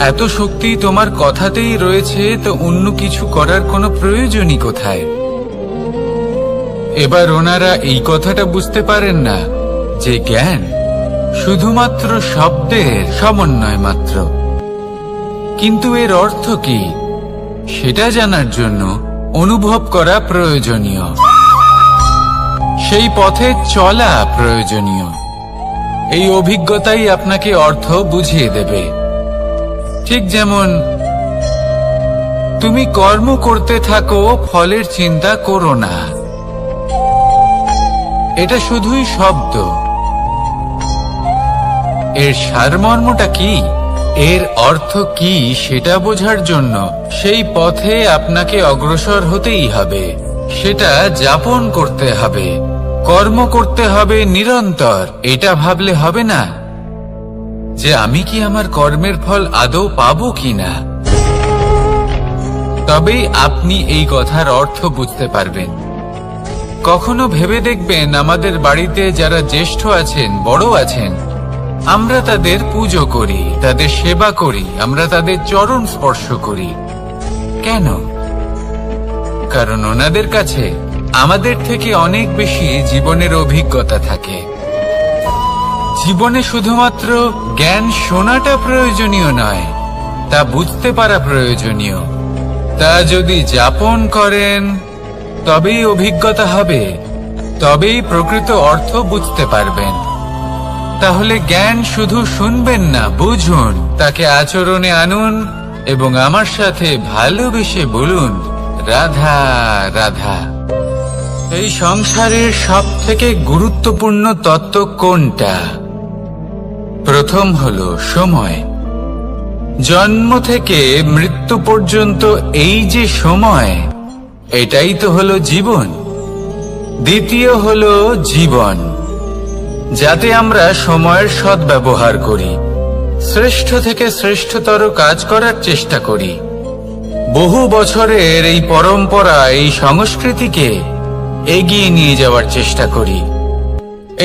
এত শক্তি তোমার কথাতেই রয়েছে, তো অন্য কিছু করার কোনো প্রয়োজনই কোথায়? এবার ওনারা এই কথাটা বুঝতে পারেন না যে জ্ঞান শুধুমাত্র শব্দের সমন্বয় মাত্র, কিন্তু এর অর্থ কি সেটা জানার জন্য অনুভব করা প্রয়োজনীয়, সেই পথে চলা প্রয়োজনীয়। এই অভিজ্ঞতাই আপনাকে অর্থ বুঝিয়ে দেবে। ঠিক যেমন তুমি কর্ম করতে থাকো, ফলের চিন্তা করো না, এটা শুধুই শব্দ। এর সারমর্মটা কি, এর অর্থ কি সেটা বোঝার জন্য সেই পথে আপনাকে অগ্রসর হতেই হবে, সেটা যাপন করতে হবে, কর্ম করতে হবে নিরন্তর। এটা ভাবলে হবে না যে আমি কি আমার কর্মের ফল আদৌ পাবো কিনা, তবেই আপনি এই কথার অর্থ বুঝতে পারবেন। কখনো ভেবে দেখবেন, আমাদের বাড়িতে যারা জ্যেষ্ঠ আছেন, বড় আছেন, আমরা তাদের পুজো করি, তাদের সেবা করি, আমরা তাদের চরণ স্পর্শ করি। কেন? কারণ ওনাদের কাছে আমাদের থেকে অনেক বেশি জীবনের অভিজ্ঞতা থাকে। জীবনে শুধুমাত্র জ্ঞান শোনাটা প্রয়োজনীয় নয়, তা বুঝতে পারা প্রয়োজনীয়। তা যদি যাপন করেন তবেই অভিজ্ঞতা হবে, তবেই প্রকৃত অর্থ বুঝতে পারবেন। তাহলে জ্ঞান শুধু শুনবেন না, বুঝুন, তাকে আচরণে আনুন এবং আমার সাথে ভালোবেসে বলুন, রাধা রাধা। এই সংসারের সবথেকে গুরুত্বপূর্ণ তত্ত্ব কোনটা? প্রথম হলো সময়। জন্ম থেকে মৃত্যু পর্যন্ত এই যে সময়, এটাই তো হলো জীবন। দ্বিতীয় হলো জীবন, যাতে আমরা সময়ের সদ্ব্যবহার করি, শ্রেষ্ঠ থেকে শ্রেষ্ঠতর কাজ করার চেষ্টা করি। বহু বছরের এই পরম্পরা, এই সংস্কৃতিকে এগিয়ে নিয়ে যাওয়ার চেষ্টা করি।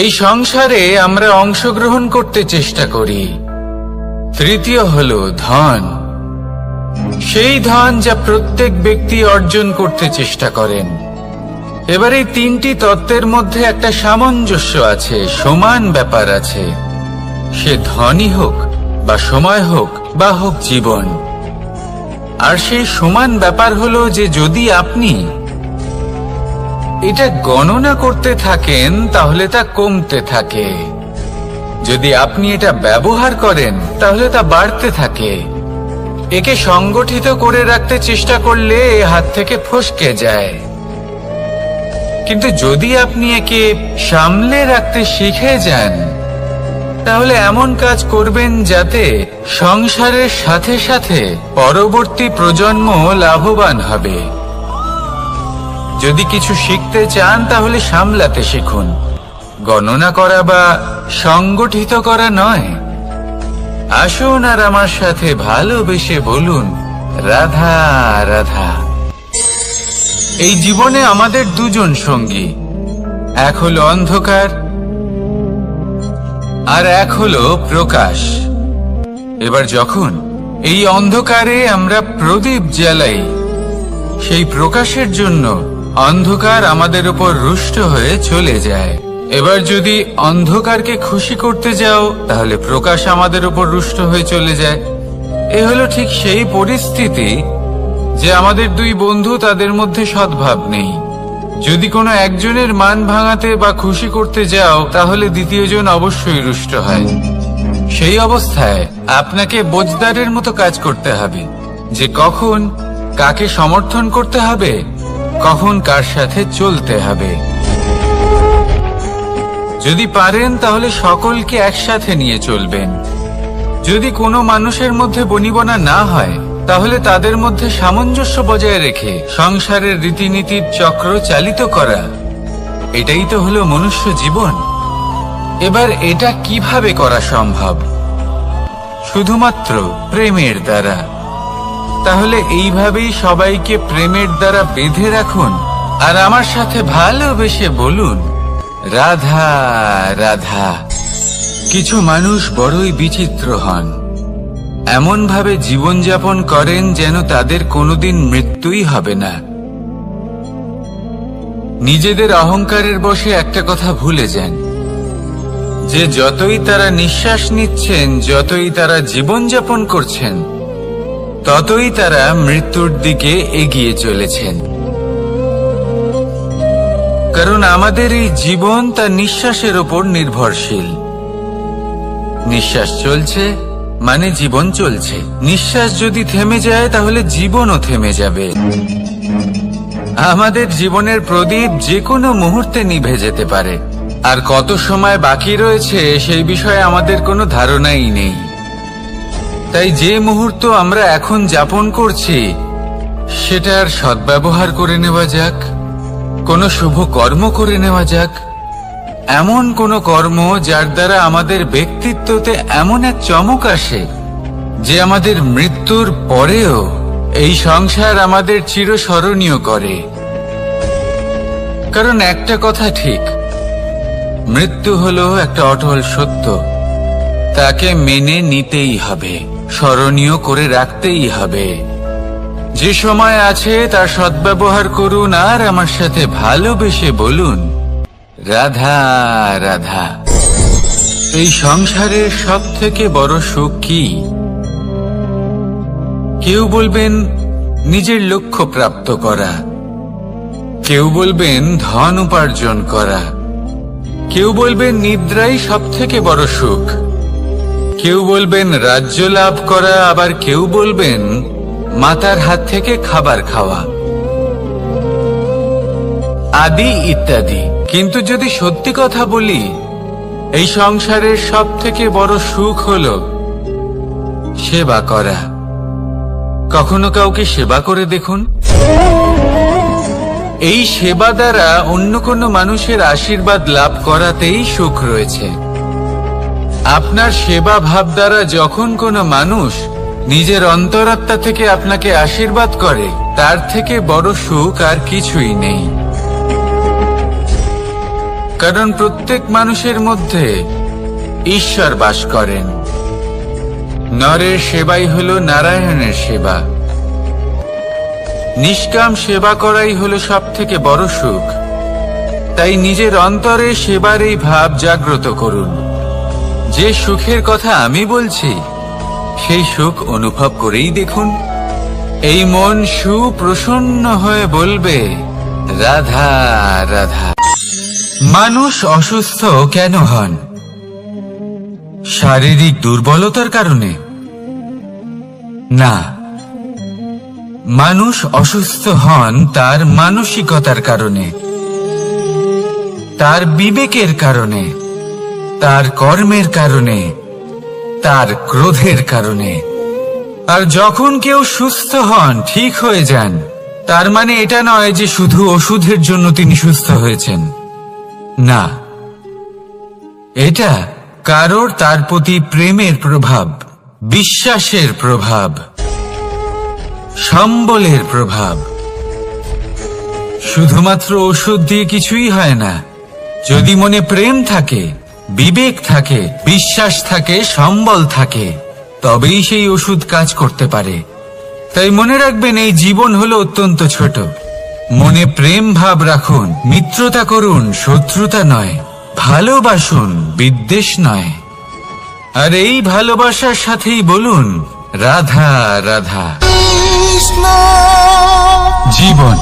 এই সংসারে আমরা অংশগ্রহণ করতে চেষ্টা করি। তৃতীয় হলো ধন, সেই ধন যা প্রত্যেক ব্যক্তি অর্জন করতে চেষ্টা করেন। এবার এই তিনটি তত্ত্বের মধ্যে একটা সামঞ্জস্য আছে, সমান ব্যাপার আছে। সে ধনই হোক বা সময় হোক বা হোক জীবন। আর সেই সমান ব্যাপার হলো যে যদি আপনি এটা গণনা করতে থাকেন তাহলে তা কমতে থাকে, যদি আপনি এটা ব্যবহার করেন তাহলে তা বাড়তে থাকে। একে সংগঠিত করে রাখতে চেষ্টা করলে এ হাত থেকে ফসকে যায়, কিন্তু যদি আপনি একে সামলে রাখতে শিখে যান তাহলে এমন কাজ করবেন যাতে সংসারের সাথে সাথে পরবর্তী প্রজন্ম লাভবান হবে। যদি কিছু শিখতে চান তাহলে সামলাতে শিখুন, গণনা করা বা সংগঠিত করা নয়। আসুন আর আমার সাথে ভালোবেসে বলুন, রাধা রাধা। এই জীবনে আমাদের দুজন সঙ্গী, এক হলো অন্ধকার আর এক হলো প্রকাশ। এবার যখন এই অন্ধকারে আমরা প্রদীপ জ্বালাই, সেই প্রকাশের জন্য অন্ধকার আমাদের উপর রুষ্ট হয়ে চলে যায়। এবার যদি অন্ধকারকে খুশি করতে যাও তাহলে প্রকাশ আমাদের উপর রুষ্ট হয়ে চলে যায়। এ হলো ঠিক সেই পরিস্থিতি যে আমাদের দুই বন্ধু, তাদের মধ্যে সদ্ভাব নেই। যদি কোনো একজনের মান ভাঙাতে বা খুশি করতে যাও তাহলে দ্বিতীয়জন অবশ্যই রুষ্ট হয়। সেই অবস্থায় আপনাকে বোঝদারের মতো কাজ করতে হবে যে কখন কাকে সমর্থন করতে হবে, কখন কার সাথে চলতে হবে। যদি পারেন তাহলে সকলকে একসাথে নিয়ে চলবেন। যদি কোনো মানুষের মধ্যে বনিবনা না হয় তাহলে তাদের মধ্যে সামঞ্জস্য বজায় রেখে সংসারের রীতিনীতির চক্র চালিত করা, এটাই তো হলো মনুষ্য জীবন। এবার এটা কিভাবে করা সম্ভব? শুধুমাত্র প্রেমের দ্বারা। তাহলে এইভাবেই সবাইকে প্রেমের দ্বারা বেঁধে রাখুন আর আমার সাথে ভালোবেসে বলুন, রাধা রাধা। কিছু মানুষ বড়ই বিচিত্র হন, এমন ভাবে জীবনযাপন করেন যেন তাদের কোনোদিন মৃত্যুই হবে না। নিজেদের অহংকারের বশে একটা কথা ভুলে যান যে যতই তারা নিঃশ্বাস নিচ্ছেন, যতই তারা জীবনযাপন করছেন, ততই তারা মৃত্যুর দিকে এগিয়ে চলেছেন। কারণ আমাদের এই জীবন তার নিঃশ্বাসের ওপর নির্ভরশীল। নিঃশ্বাস চলছে মানে জীবন চলছে। নিঃশ্বাস যদি থেমে যায় তাহলে জীবনও থেমে যাবে। আমাদের জীবনের প্রদীপ যে কোনো মুহূর্তে নিভে যেতে পারে, আর কত সময় বাকি রয়েছে সেই বিষয়ে আমাদের কোনো ধারণাই নেই। তাই যে মুহূর্ত আমরা এখন যাপন করছি সেটার সদ্ব্যবহার করে নেওয়া যাক, কোনো শুভ কর্ম করে নেওয়া যাক, এমন কোনো কর্ম যার দ্বারা আমাদের ব্যক্তিত্বতে এমন এক চমক আসে যে আমাদের মৃত্যুর পরেও এই সংসার আমাদের চিরস্মরণীয় করে। কারণ একটা কথা ঠিক, মৃত্যু হলো একটা অটল সত্য, তাকে মেনে নিতেই হবে, স্মরণীয় করে রাখতেই হবে। যে সময় আছে তার সদ্ব্যবহার করুন আর আমার সাথে ভালোবেসে বলুন, রাধা রাধা। এই সংসারের সব থেকে বড় সুখ কি? কেউ বলবেন নিজের লক্ষ্য প্রাপ্ত করা, কেউ বলবেন ধন উপার্জন করা, কেউ বলবেন নিদ্রাই সব থেকে বড় সুখ, কেউ বলবেন রাজ্য লাভ করা, আবার কেউ বলবেন মাতার হাত থেকে খাবার খাওয়া, আদি ইত্যাদি। কিন্তু যদি সত্যি কথা বলি, এই সংসারের সব থেকে বড় সুখ হলো সেবা করা। কখনো কাউকে সেবা করে দেখুন, এই সেবা দ্বারা অন্য কোনো মানুষের আশীর্বাদ লাভ করাতেই সুখ রয়েছে। আপনার সেবা ভাব দ্বারা যখন কোনো মানুষ নিজের অন্তরাত্মা থেকে আপনাকে আশীর্বাদ করে, তার থেকে বড় সুখ আর কিছুই নেই। কারণ প্রত্যেক মানুষের মধ্যে ঈশ্বর বাস করেন। নরের সেবাই হলো নারায়ণের সেবা। নিষ্কাম সেবা করাই হলো সব থেকে বড় সুখ। তাই নিজের অন্তরে সেবার এই ভাব জাগ্রত করুন। যে সুখের কথা আমি বলছি, সেই সুখ অনুভব করেই দেখুন। এই মন সুপ্রসন্ন হয়ে বলবে, রাধা রাধা। মানুষ অসুস্থ কেন হন? শারীরিক দুর্বলতার কারণে? না, মানুষ অসুস্থ হন তার মানসিকতার কারণে, তার বিবেকের কারণে, তার কর্মের কারণে, তার ক্রোধের কারণে। আর যখন কেউ সুস্থ হন, ঠিক হয়ে যান, তার মানে এটা নয় যে শুধু ওষুধের জন্য তিনি সুস্থ হয়েছেন। না, এটা কারোর তার প্রতি প্রেমের প্রভাব, বিশ্বাসের প্রভাব, সম্বলের প্রভাব। শুধুমাত্র ওষুধ দিয়ে কিছুই হয় না। যদি মনে প্রেম থাকে, বিবেক থাকে, বিশ্বাস থাকে, সম্বল থাকে, তবেই সেই ওষুধ কাজ করতে পারে। তাই মনে রাখবেন, এই জীবন হলো অত্যন্ত ছোট। মনে প্রেম ভাব রাখুন, মিত্রতা করুন, শত্রুতা নয়। ভালোবাসুন, বিদ্বেষ নয়। আর এই ভালোবাসার সাথেই বলুন, রাধা রাধা। জীবন,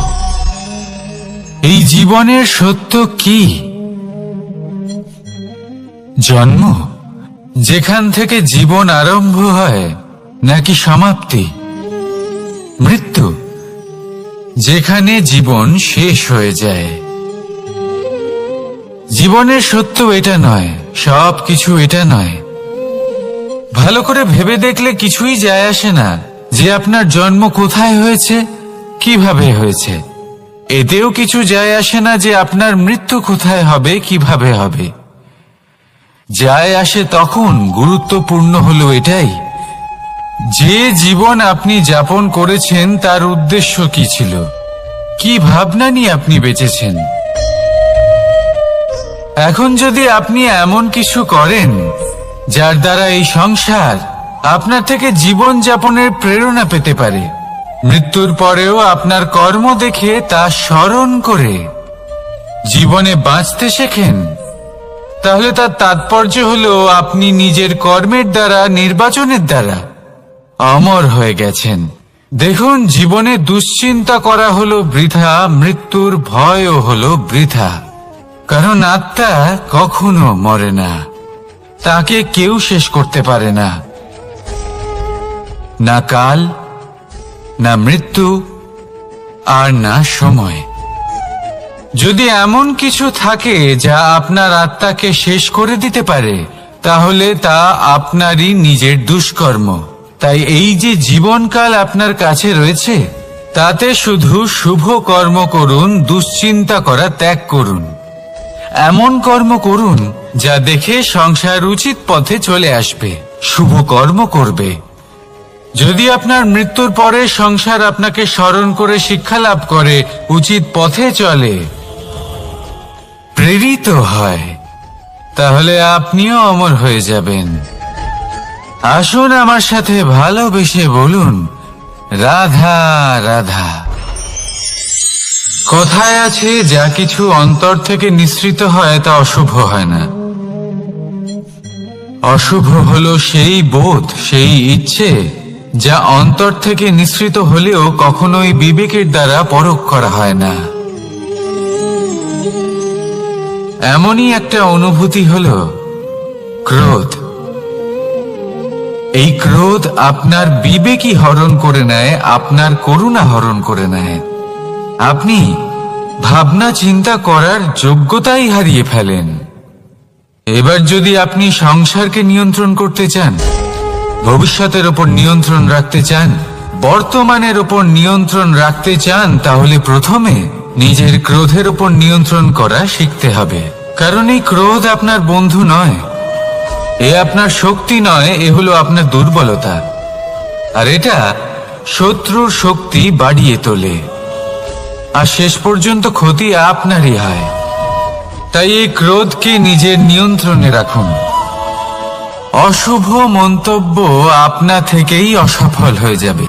এই জীবনের সত্য কি? জন্ম, যেখান থেকে জীবন আরম্ভ হয়, নাকি সমাপ্তি? মৃত্যু, যেখানে জীবন শেষ হয়ে যায়। জীবনের সত্য এটা নয়, সবকিছু এটা নয়। ভালো করে ভেবে দেখলে কিছুই যায় আসে না যে আপনার জন্ম কোথায় হয়েছে, কিভাবে হয়েছে। এতেও কিছু যায় আসে না যে আপনার মৃত্যু কোথায় হবে, কিভাবে হবে। যায় আসে তখন, গুরুত্বপূর্ণ হলো এটাই যে জীবন আপনি যাপন করেছেন তার উদ্দেশ্য কি ছিল, কি ভাবনা নিয়ে আপনি বেঁচেছেন। এখন যদি আপনি এমন কিছু করেন যার দ্বারা এই সংসার আপনার থেকে জীবন যাপনের প্রেরণা পেতে পারে, মৃত্যুর পরেও আপনার কর্ম দেখে তা স্মরণ করে জীবনে বাঁচতে শেখেন, তাহলে তার তাৎপর্য হলো আপনি নিজের কর্মের দ্বারা, নির্বাচনের দ্বারা অমর হয়ে গেছেন। দেখুন, জীবনে দুশ্চিন্তা করা হলো বৃথা, মৃত্যুর ভয়ও হলো বৃথা। কারণ আত্মা কখনো মরে না, তাকে কেউ শেষ করতে পারে না। না কাল, না মৃত্যু, আর না সময়। যদি এমন কিছু থাকে যা আপনার আত্মাকে শেষ করে দিতে পারে, তাহলে তা আপনারই নিজের দুষ্কর্ম। তাই এই যে জীবনকাল আপনার কাছে রয়েছে, তাতে শুধু শুভ কর্ম করুন, দুশ্চিন্তা করা ত্যাগ করুন। এমন কর্ম করুন যা দেখে সংসার উচিত পথে চলে আসবে, শুভ কর্ম করবে। যদি আপনার মৃত্যুর পরে সংসার আপনাকে স্মরণ করে শিক্ষা লাভ করে, উচিত পথে চলে, প্রেরিত হয়, তাহলে আপনিও অমর হয়ে যাবেন। আসুন আমার সাথে ভালোবেসে বলুন, রাধা রাধা। কথায় আছে, যা কিছু অন্তর থেকে নিঃসৃত হয় তা অশুভ হয় না। অশুভ হলো সেই বোধ, সেই ইচ্ছে যা অন্তর থেকে নিঃসৃত হলেও কখনোই বিবেকের দ্বারা পরখ করা হয় না। এমনই একটা অনুভূতি হলো ক্রোধ। এই ক্রোধ আপনার বিবেকই হরণ করে নেয়, আপনার করুণা হরণ করে নেয়। আপনি ভাবনা চিন্তা করার যোগ্যতাই হারিয়ে ফেলেন। এবার যদি আপনি সংসারকে নিয়ন্ত্রণ করতে চান, ভবিষ্যতের ওপর নিয়ন্ত্রণ রাখতে চান, বর্তমানের ওপর নিয়ন্ত্রণ রাখতে চান, তাহলে প্রথমে নিজের ক্রোধের উপর নিয়ন্ত্রণ করা শিখতে হবে, কারণ এই ক্রোধ আপনার বন্ধু নয়, এ আপনার শক্তি নয়, এ হলো আপনার দুর্বলতা, আর এটা শত্রুর শক্তি বাড়িয়ে তোলে, আর শেষ পর্যন্ত ক্ষতি আপনারই হয়। তাই এই ক্রোধকে নিজের নিয়ন্ত্রণে রাখুন। অশুভ মন্তব্য আপনা থেকেই অসফল হয়ে যাবে।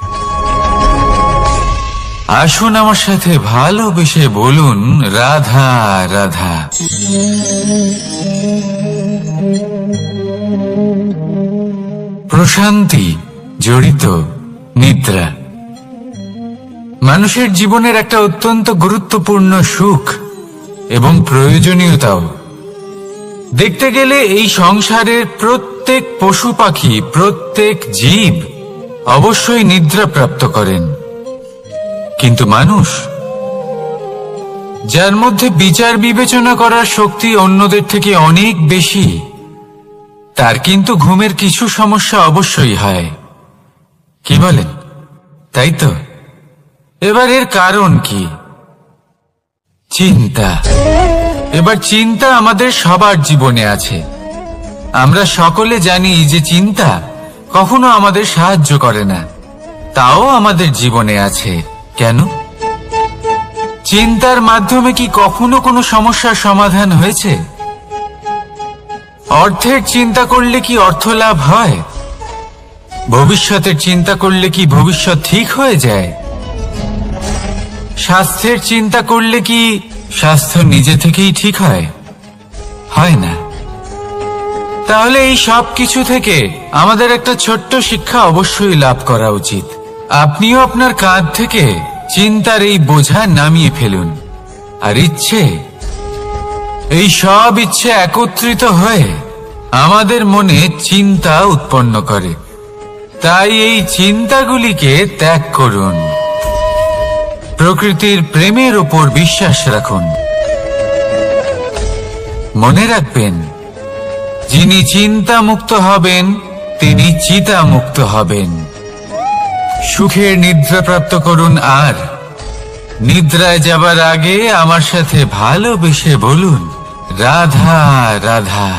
আসুন আমার সাথে ভালোবেসে বলুন, রাধা রাধা। প্রশান্তি জড়িত নিদ্রা মানুষের জীবনের একটা অত্যন্ত গুরুত্বপূর্ণ সুখ এবং প্রয়োজনীয়তাও। দেখতে গেলে এই সংসারের প্রত্যেক পশু পাখি, প্রত্যেক জীব অবশ্যই নিদ্রা প্রাপ্ত করেন, কিন্তু মানুষ, যার মধ্যে বিচার বিবেচনা করার শক্তি অন্যদের থেকে অনেক বেশি, তার কিন্তু ঘুমের কিছু সমস্যা অবশ্যই হয়। কি বলেন? তাই তো। এবার এর কারণ কি? চিন্তা। এবার চিন্তা আমাদের সবার জীবনে আছে। আমরা সকলে জানি যে চিন্তা কখনো আমাদের সাহায্য করে না, তাও আমাদের জীবনে আছে। কেন? চিন্তার মাধ্যমে কি কখনো কোনো সমস্যার সমাধান হয়েছে? অর্থের চিন্তা করলে কি অর্থ লাভ হয়? ভবিষ্যতের চিন্তা করলে কি ভবিষ্যৎ ঠিক হয়ে যায়? স্বাস্থ্যের চিন্তা করলে কি স্বাস্থ্য নিজে থেকেই ঠিক হয়? হয় না। তাহলে এই সব কিছু থেকে আমাদের একটা ছোট্ট শিক্ষা অবশ্যই লাভ করা উচিত। আপনিও আপনার কাঁধ থেকে চিন্তার এই বোঝা নামিয়ে ফেলুন। আর ইচ্ছে, এই সব ইচ্ছে একত্রিত হয়ে আমাদের মনে চিন্তা উৎপন্ন করে। তাই এই চিন্তাগুলিকে ত্যাগ করুন। প্রকৃতির প্রেমের উপর বিশ্বাস রাখুন। মনে রাখবেন, যিনি চিন্তা মুক্ত হবেন তিনি চিতা মুক্ত হবেন। সুখের নিদ্রা প্রাপ্ত করুন, আর নিদ্রায় যাবার আগে আমার সাথে ভালোবেসে বলুন, রাধা রাধা।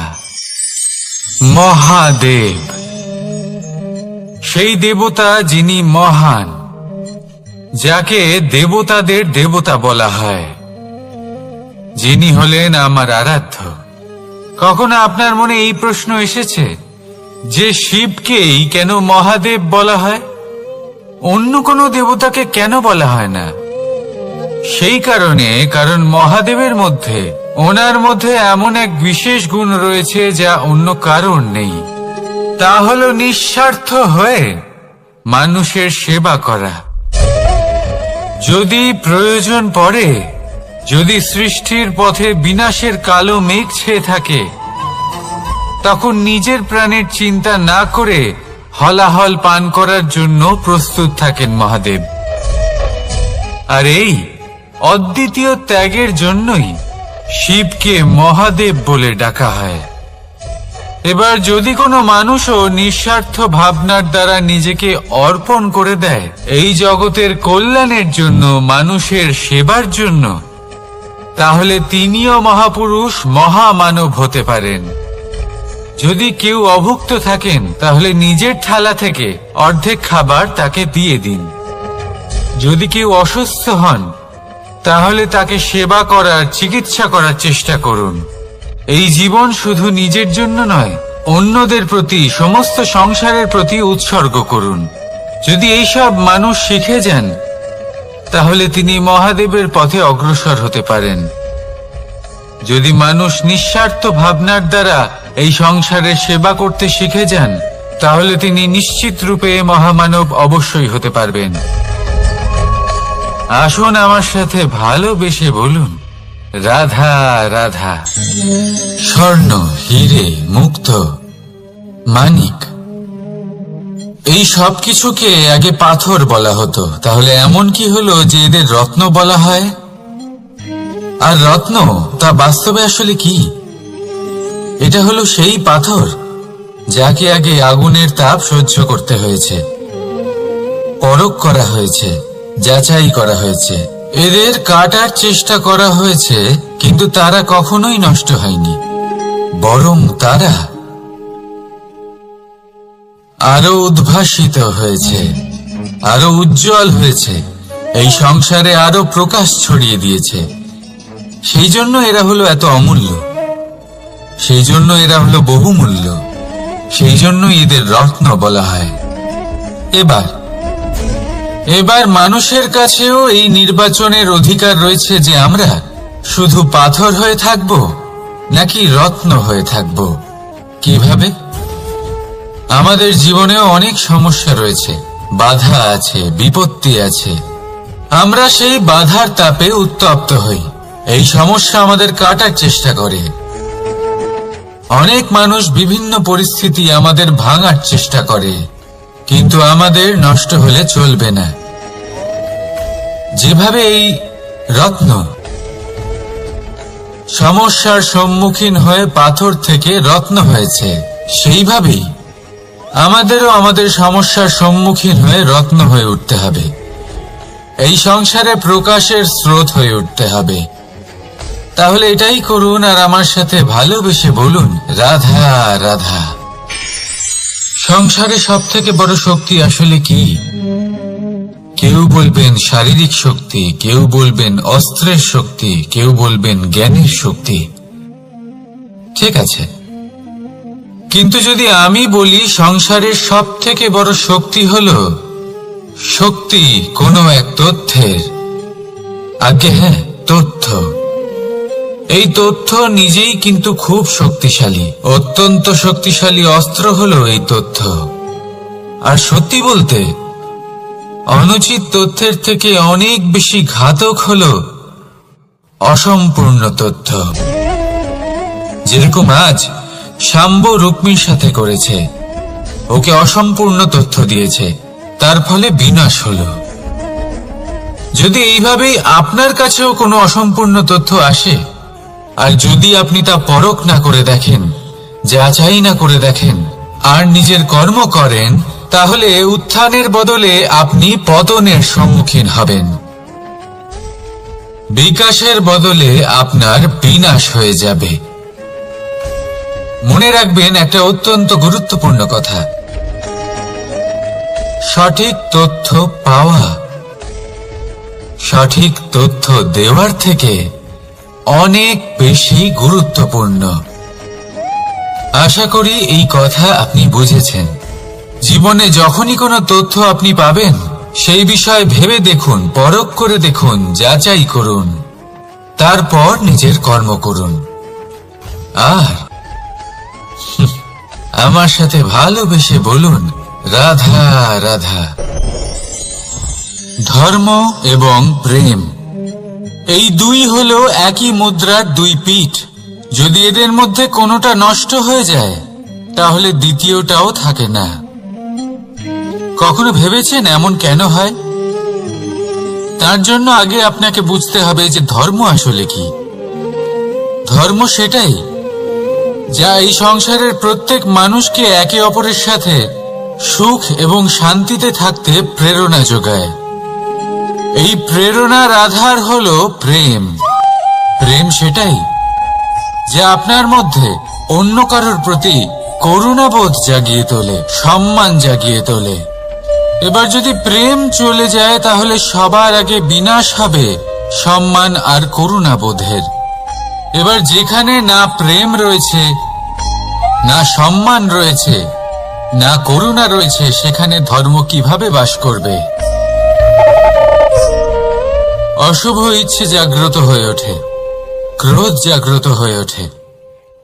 মহাদেব, সেই দেবতা যিনি মহান, যাকে দেবতাদের দেবতা বলা হয়, যিনি হলেন আমার আরাধ্য। কখনো আপনার মনে এই প্রশ্ন এসেছে যে শিবকেই কেন মহাদেব বলা হয়, অন্য কোনো দেবতাকে কেন বলা হয় না? সেই কারণে, কারণ মহাদেবের মধ্যে, ওনার মধ্যে এমন এক বিশেষ গুণ রয়েছে যা অন্য কারোর নেই। তা হলো নিঃস্বার্থ হয়ে মানুষের সেবা করা। যদি প্রয়োজন পড়ে, যদি সৃষ্টির পথে বিনাশের কালো মেঘ ছেয়ে থাকে, তখন নিজের প্রাণের চিন্তা না করে হলাহল পান করার জন্য প্রস্তুত থাকেন মহাদেব। আর এই অদ্বিতীয় ত্যাগের জন্যই শিবকে মহাদেব বলে ডাকা হয়। এবার যদি কোনো মানুষও নিঃস্বার্থ ভাবনার দ্বারা নিজেকে অর্পণ করে দেয় এই জগতের কল্যাণের জন্য, মানুষের সেবার জন্য, তাহলে তিনিও মহাপুরুষ, মহামানব হতে পারেন। যদি কেউ অভুক্ত থাকেন, তাহলে নিজের থালা থেকে অর্ধেক খাবার তাকে দিয়ে দিন। যদি কেউ অসুস্থ হন, তাহলে তাকে সেবা করার, চিকিৎসা করার চেষ্টা করুন। এই জীবন শুধু নিজের জন্য নয়, অন্যদের প্রতি, সমস্ত সংসারের প্রতি উৎসর্গ করুন। যদি এইসব মানুষ শিখে যান, তাহলে তিনি মহাদেবের পথে অগ্রসর হতে পারেন। যদি মানুষ নিঃস্বার্থ ভাবনার দ্বারা এই সংসারের সেবা করতে শিখে যান, তাহলে তিনি নিশ্চিত রূপে মহামানব অবশ্যই হতে পারবেন। আসুন আমার সাথে ভালোবেসে বলুন, রাধা রাধা। স্বর্ণ, হিরে, মুক্ত, মানিক, এই সব কিছুকে আগে পাথর বলা হতো। তাহলে এমন কি হলো যে এদের রত্ন বলা হয়? আর রত্ন তা বাস্তবে আসলে কি? এটা হলো সেই পাথর যাকে আগে আগুনের তাপ সহ্য করতে হয়েছে, পরখ করা হয়েছে, যাচাই করা হয়েছে, এদের কাটার চেষ্টা করা হয়েছে, কিন্তু তারা কখনোই নষ্ট হয়নি, বরং তারা আরো উদ্ভাসিত হয়েছে, আরো উজ্জ্বল হয়েছে, এই সংসারে আরো প্রকাশ ছড়িয়ে দিয়েছে। সেই জন্য এরা হলো এত অমূল্য, সেই জন্য এরা হলো বহুমূল্য, সেই জন্য এদের রত্ন বলা হয়। এবার মানুষের কাছেও এই নির্বাচনের অধিকার রয়েছে যে আমরা শুধু পাথর হয়ে থাকব নাকি রত্ন হয়ে থাকব। কিভাবে? আমাদের জীবনেও অনেক সমস্যা রয়েছে, বাধা আছে, বিপত্তি আছে। আমরা সেই বাধার তাপে উত্তপ্ত হই, এই সমস্যা আমাদের কাটার চেষ্টা করে। অনেক মানুষ বিভিন্ন পরিস্থিতি আমাদের ভাঙার চেষ্টা করে, কিন্তু আমাদের নষ্ট হলে চলবে না। যেভাবে এই রত্ন সমস্যার সম্মুখীন হয়ে পাথর থেকে রত্ন হয়েছে, সেইভাবেই আমাদেরও আমাদের সমস্যার সম্মুখীন হয়ে রত্ন হয়ে উঠতে হবে। এই সংসারে প্রকাশের স্রোত হয়ে উঠতে হবে। তাহলে এটাই করুন আর আমার সাথে ভালোবেসে বলুন, রাধা রাধা। সংসারে সব থেকে বড় শক্তি আসলে কি? কেউ বলবেন শারীরিক শক্তি, কেউ বলবেন অস্ত্রের শক্তি, কেউ বলবেন জ্ঞানের শক্তি। ঠিক আছে, কিন্তু যদি আমি বলি সংসারের সব থেকে বড় শক্তি হলো শক্তি কোনো এক তথ্যের, আগে হ্যাঁ, তথ্য। এই তথ্য নিজেই কিন্তু খুব শক্তিশালী, অত্যন্ত শক্তিশালী অস্ত্র হলো এই তথ্য। আর সত্যি বলতে অনুচিত তথ্যের থেকে অনেক বেশি ঘাতক হলো অসম্পূর্ণ তথ্য। যেরকম আজ শাম্ব রুক্মির সাথে করেছে, ওকে অসম্পূর্ণ তথ্য দিয়েছে, তার ফলে বিনাশ হলো। যদি এইভাবেই আপনার কাছেও কোনো অসম্পূর্ণ তথ্য আসে, আর যদি আপনি তা পরখ না করে দেখেন, যাচাই না করে দেখেন, আর নিজের কর্ম করেন, তাহলে উত্থানের বদলে আপনি পতনের সম্মুখীন হবেন। বিকাশের বদলে আপনার বিনাশ হয়ে যাবে। মনে রাখবেন একটা অত্যন্ত গুরুত্বপূর্ণ কথা, সঠিক তথ্য পাওয়া সঠিক তথ্য দেওয়ার থেকে অনেক বেশি গুরুত্বপূর্ণ। আশা করি এই কথা আপনি বুঝেছেন। জীবনে যখনই কোনো তথ্য আপনি পাবেন, সেই বিষয়ে ভেবে দেখুন, পরখ করে দেখুন, যাচাই করুন, তারপর নিজের কর্ম করুন। আর আমার সাথে ভালোবেসে বলুন, রাধা রাধা। ধর্ম এবং প্রেম, এই দুই হলো একই মুদ্রার দুই পিঠ। যদি এদের মধ্যে কোনোটা নষ্ট হয়ে যায়, তাহলে দ্বিতীয়টাও থাকে না। কখনো ভেবেছেন এমন কেন হয়? তার জন্য আগে আপনাকে বুঝতে হবে যে ধর্ম আসলে কি। ধর্ম সেটাই যা এই সংসারের প্রত্যেক মানুষকে একে অপরের সাথে সুখ এবং শান্তিতে থাকতে প্রেরণা যোগায়। এই প্রেরণার আধার হলো প্রেম। প্রেম সেটাই যা আপনার মধ্যে অন্য কারোর প্রতি করুণাবোধ জাগিয়ে তোলে, সম্মান জাগিয়ে তোলে। এবার যদি প্রেম চলে যায়, তাহলে সবার আগে বিনাশ হবে সম্মান আর করুণাবোধের। এবার যেখানে না প্রেম রয়েছে, না সম্মান রয়েছে, না করুণা রয়েছে, সেখানে ধর্ম কিভাবে বাস করবে? অশুভ ইচ্ছে জাগ্রত হয়ে ওঠে, ক্রোধ জাগ্রত হয়ে ওঠে,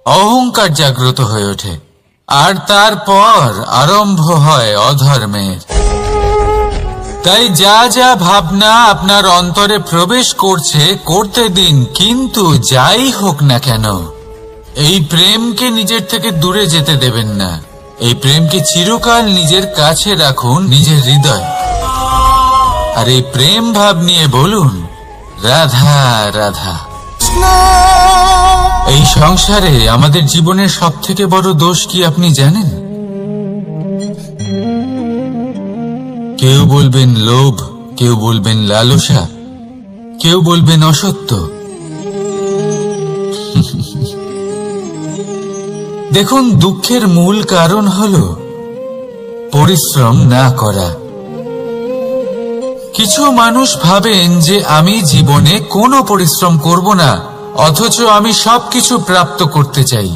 অহংকার জাগ্রত হয়ে ওঠে, আর তারপর আরম্ভ হয় অধর্মের। তাই যা যা ভাবনা আপনার অন্তরে প্রবেশ করছে, করতে দিন, কিন্তু যাই হোক না কেন, এই প্রেমকে নিজের থেকে দূরে যেতে দেবেন না। এই প্রেমকে চিরকাল নিজের কাছে রাখুন, নিজের হৃদয়। আর এই প্রেম ভাব নিয়ে বলুন, রাধা রাধা। এই সংসারে আমাদের জীবনের সব থেকে বড় দোষ কি আপনি জানেন? কেউ বলবেন লোভ, কেউ বলবেন লালসা, কেউ বলবেন অসত্য। দেখুন, দুঃখের মূল কারণ হলো পরিশ্রম না করা। কিছু মানুষ ভাবেন যে আমি জীবনে কোনো পরিশ্রম করব না, অথচ আমি সবকিছু প্রাপ্ত করতে চাই।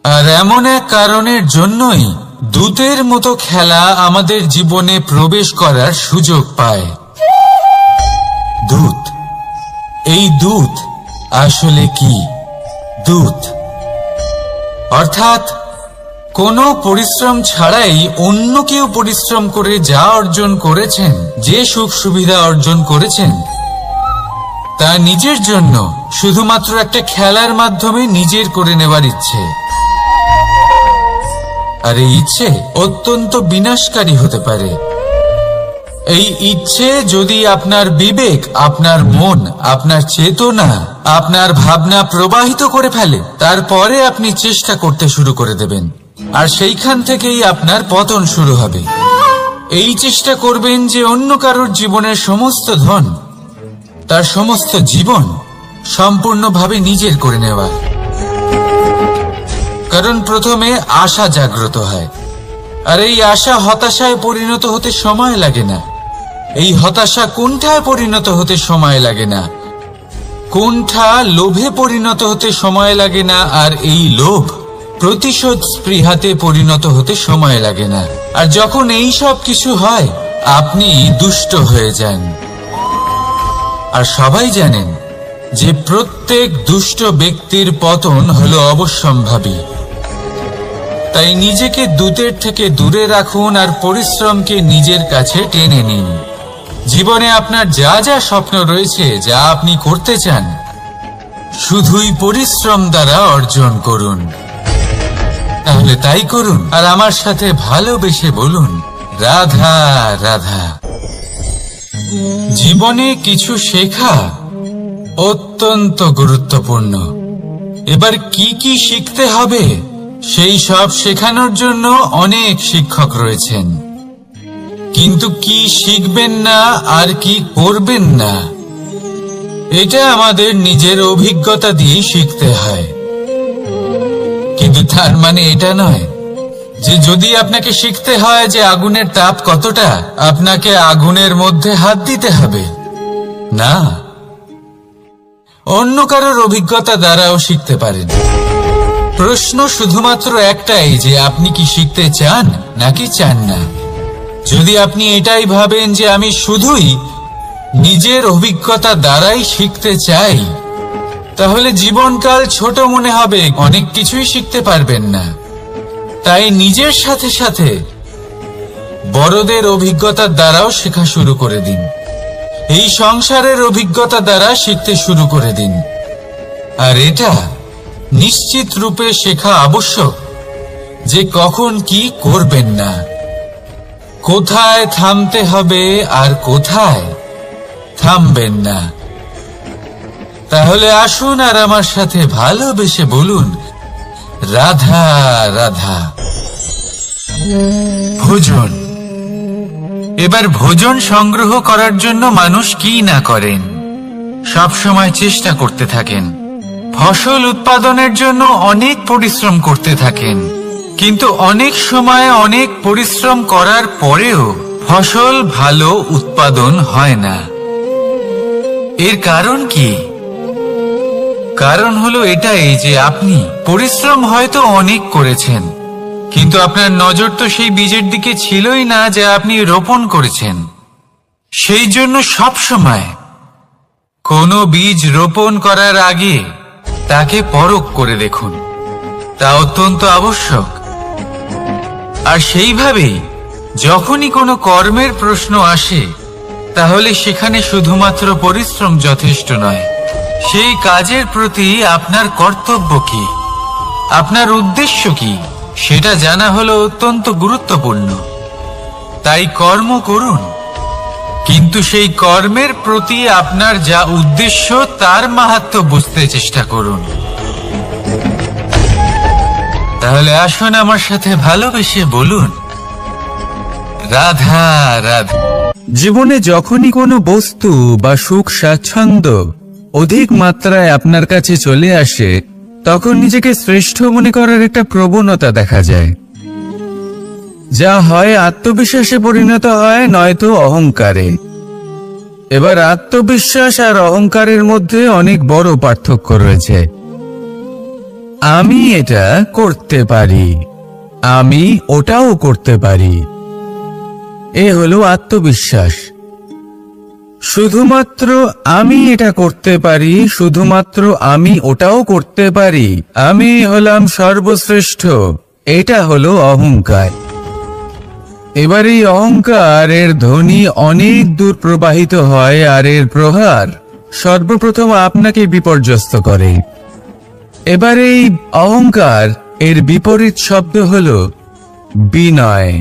আর এমন এক কারণের জন্যই দূতের মতো খেলা আমাদের জীবনে প্রবেশ করার সুযোগ পায়। দূত, এই দূত আসলে কি? দূত অর্থাৎ কোনো পরিশ্রম ছাড়াই অন্য কেউ পরিশ্রম করে যা অর্জন করেছেন, যে সুখ সুবিধা অর্জন করেছেন, তা নিজের জন্য শুধুমাত্র একটা খেলার মাধ্যমে নিজের করে নেবার ইচ্ছে। আর এই ইচ্ছে অত্যন্ত বিনাশকারী হতে পারে। এই ইচ্ছে যদি আপনার বিবেক, আপনার মন, আপনার চেতনা, আপনার ভাবনা প্রবাহিত করে ফেলে, তারপরে আপনি চেষ্টা করতে শুরু করে দেবেন, আর সেইখান থেকেই আপনার পতন শুরু হবে। এই চেষ্টা করবেন যে অন্য কারোর জীবনের সমস্ত ধন, তার সমস্ত জীবন সম্পূর্ণভাবে নিজের করে নেওয়া। কারণ প্রথমে আশা জাগ্রত হয়, আর এই আশা হতাশায় পরিণত হতে সময় লাগে না। এই হতাশা কুণ্ঠায় পরিণত হতে সময় লাগে না, কুণ্ঠা লোভে পরিণত হতে সময় লাগে না, আর এই লোভ প্রতিশোধ স্পৃহাতে পরিণত হতে সময় লাগে না। আর যখন এই সব কিছু হয়, আপনি দুষ্ট হয়ে যান। আর সবাই জানেন যে প্রত্যেক দুষ্ট ব্যক্তির পতন হলো অবশ্যম্ভাবী। তাই নিজেকে দূতের থেকে দূরে রাখুন আর পরিশ্রমকে নিজের কাছে টেনে নিন। জীবনে আপনার যা যা স্বপ্ন রয়েছে, যা আপনি করতে চান, শুধুই পরিশ্রম দ্বারা অর্জন করুন। তাহলে তাই করুন, আর আমার সাথে ভালোবেসে বলুন, রাধা রাধা। জীবনে কিছু শেখা অত্যন্ত গুরুত্বপূর্ণ। এবার কি কি শিখতে হবে, সেই সব শেখানোর জন্য অনেক শিক্ষক রয়েছেন। কিন্তু কি শিখবেন না আর কি করবেন না, এটা আমাদের নিজের অভিজ্ঞতা দিয়ে শিখতে হয়। কিন্তু তার মানে এটা নয় যে যদি আপনাকে শিখতে হয় যে আগুনের তাপ কতটা, আপনাকে আগুনের মধ্যে হাত দিতে হবে। না, অন্য কারোর অভিজ্ঞতা দ্বারাও শিখতে পারেন। প্রশ্ন শুধুমাত্র একটাই যে আপনি কি শিখতে চান নাকি চান না। যদি আপনি এটাই ভাবেন যে আমি শুধুই নিজের অভিজ্ঞতা দ্বারাই শিখতে চাই, তাহলে জীবনকাল ছোট মনে হবে, অনেক কিছুই শিখতে পারবেন না। তাই নিজের সাথে সাথে বড়দের অভিজ্ঞতার দ্বারাও শেখা শুরু করে দিন। এই সংসারের অভিজ্ঞতা দ্বারা শিখতে শুরু করে দিন। আর এটা নিশ্চিত রূপে শেখা আবশ্যক যে কখন কি করবেন না, কোথায় থামতে হবে আর কোথায় থামবেন না। তাহলে আসুন আর আমার সাথে ভালোবেসে বলুন, রাধা রাধা। ভোজন। এবার ভোজন সংগ্রহ করার জন্য মানুষ কি না করেন, সব সময় চেষ্টা করতে থাকেন। ফসল উৎপাদনের জন্য অনেক পরিশ্রম করতে থাকেন, কিন্তু অনেক সময় অনেক পরিশ্রম করার পরেও ফসল ভালো উৎপাদন হয় না। এর কারণ কি? কারণ হলো এটাই যে আপনি পরিশ্রম হয়তো অনেক করেছেন, কিন্তু আপনার নজর তো সেই বীজের দিকে ছিলই না যা আপনি রোপণ করেছেন। সেই জন্য সব সময় কোনো বীজ রোপণ করার আগে তাকে পরখ করে দেখুন, তা অত্যন্ত আবশ্যক। আর সেইভাবেই যখনই কোনো কর্মের প্রশ্ন আসে, তাহলে সেখানে শুধুমাত্র পরিশ্রম যথেষ্ট নয়। সেই কাজের প্রতি আপনার কর্তব্য কি, আপনার উদ্দেশ্য কি, সেটা জানা হলো অত্যন্ত গুরুত্বপূর্ণ। তাই কর্ম করুন, কিন্তু সেই কর্মের প্রতি আপনার যা উদ্দেশ্য তার মাহাত্ম্য বুঝতে চেষ্টা করুন। তাহলে আসুন আমার সাথে ভালোবেসে বলুন, রাধা রাধা। জীবনে যখনই কোনো বস্তু বা সুখ স্বাচ্ছন্দ্য অধিক মাত্রায় আপনার কাছে চলে আসে, তখন নিজেকে শ্রেষ্ঠ মনে করার একটা প্রবণতা দেখা যায়, যা হয় আত্মবিশ্বাসে পরিণত হয়, নয়তো অহংকারে। এবার আত্মবিশ্বাস আর অহংকারের মধ্যে অনেক বড় পার্থক্য রয়েছে। আমি এটা করতে পারি, আমি ওটাও করতে পারি, এ হলো আত্মবিশ্বাস। শুধুমাত্র আমি এটা করতে পারি, শুধুমাত্র আমি ওটাও করতে পারি, আমি হলাম সর্বশ্রেষ্ঠ, এটা হলো অহংকার। এবার এই অহংকারের ধ্বনি অনেক দূর প্রবাহিত হয়, আর এর প্রহার সর্বপ্রথম আপনাকে বিপর্যস্ত করে। এবার এই অহংকার এর বিপরীত শব্দ হলো বিনয়,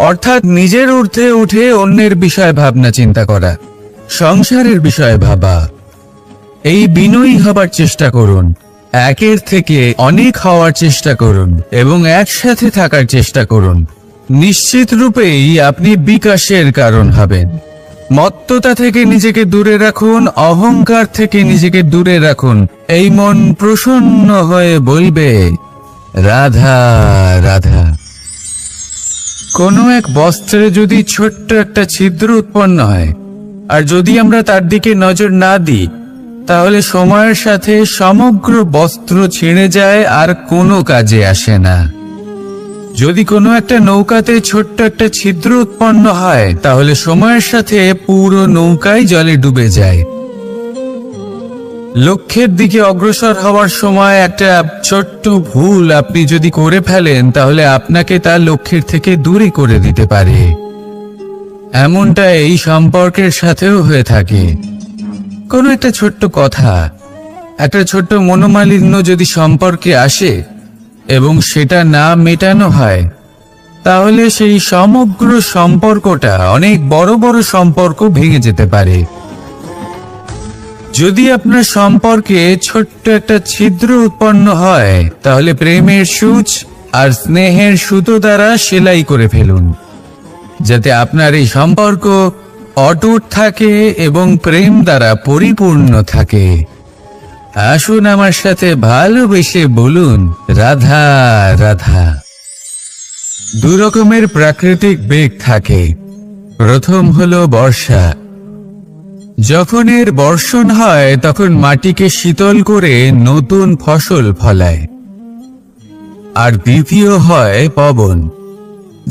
অর্থাৎ নিজের ঊর্ধ্বে উঠে অন্যের বিষয়ে ভাবনা চিন্তা করা, সংসারের বিষয়ে ভাবা। এই বিনয়ী হবার চেষ্টা করুন, একের থেকে অনেক হওয়ার চেষ্টা করুন এবং একসাথে থাকার চেষ্টা করুন। নিশ্চিত রূপেই আপনি বিকাশের কারণ হবেন। মত্ততা থেকে নিজেকে দূরে রাখুন, অহংকার থেকে নিজেকে দূরে রাখুন। এই মন প্রসন্ন হয়ে বলবে, রাধা রাধা। কোনো এক বস্ত্রে যদি ছোট্ট একটা ছিদ্র উৎপন্ন হয়, আর যদি আমরা তার দিকে নজর না দিই, তাহলে সময়ের সাথে সমগ্র বস্ত্র ছিঁড়ে যায় আর কোনো কাজে আসে না। যদি কোনো একটা নৌকাতে ছোট্ট একটা ছিদ্র উৎপন্ন হয়, তাহলে সময়ের সাথে পুরো নৌকাই জলে ডুবে যায়। লক্ষ্যের দিকে অগ্রসর হওয়ার সময় একটা ছোট্ট ভুল আপনি যদি করে ফেলেন, তাহলে আপনাকে তার লক্ষ্যের থেকে দূরে করে দিতে পারে। এমনটা এই সম্পর্কের সাথেও হয়ে থাকে। কোনো একটা ছোট্ট কথা, একটা ছোট্ট মনোমালিন্য যদি সম্পর্কে আসে এবং সেটা না মেটানো হয়, তাহলে সেই সমগ্র সম্পর্কটা অনেক বড় বড় সম্পর্ক ভেঙে যেতে পারে। যদি আপনার সম্পর্কে ছোট্ট একটা ছিদ্র উৎপন্ন হয়, তাহলে প্রেমের সূচ আর স্নেহের সুতো দ্বারা সেলাই করে ফেলুন, যাতে আপনার এই সম্পর্ক অটুট থাকে এবং প্রেম দ্বারা পরিপূর্ণ থাকে। আসুন আমার সাথে ভালোবেসে বলুন, রাধা রাধা। দু রকমের প্রাকৃতিক বেগ থাকে। প্রথম হলো বর্ষা। যখন এর বর্ষণ হয়, তখন মাটিকে শীতল করে নতুন ফসল ফলায়। আর দ্বিতীয় হয় পবন,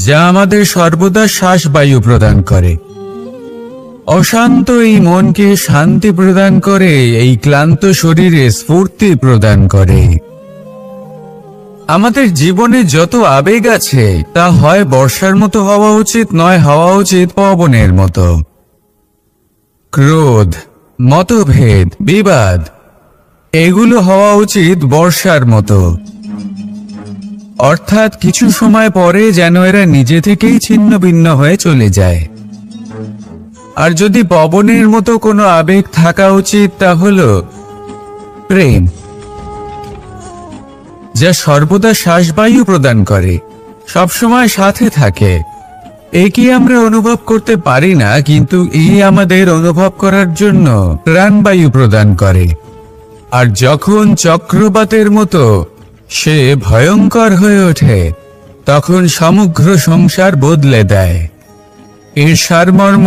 যা আমাদের সর্বদা শ্বাসবায়ু প্রদান করে। অশান্ত এই মনকে শান্তি প্রদান করে, এই ক্লান্ত শরীরে স্ফূর্তি প্রদান করে। আমাদের জীবনে যত আবেগ আছে, তা হয় বর্ষার মতো হওয়া উচিত, নয় হওয়া উচিত পবনের মতো। ক্রোধ, মতভেদ, বিবাদ, এগুলো হওয়া উচিত বর্ষার মতো। অর্থাৎ কিছু সময় পরে যেন এরা নিজে থেকেই ছিন্ন ভিন্ন হয়ে চলে যায়। আর যদি পবনের মতো কোনো আবেগ থাকা উচিত, তা হলো প্রেম, যা সর্বদা শ্বাসবায়ু প্রদান করে, সবসময় সাথে থাকে। একে আমরা অনুভব করতে পারি না, কিন্তু এই আমাদের অনুভব করার জন্য প্রাণবায়ু প্রদান করে। আর যখন চক্রবাতের মতো সে ভয়ঙ্কর হয়ে ওঠে, তখন সমগ্র সংসার বদলে দেয়। এর সারমর্ম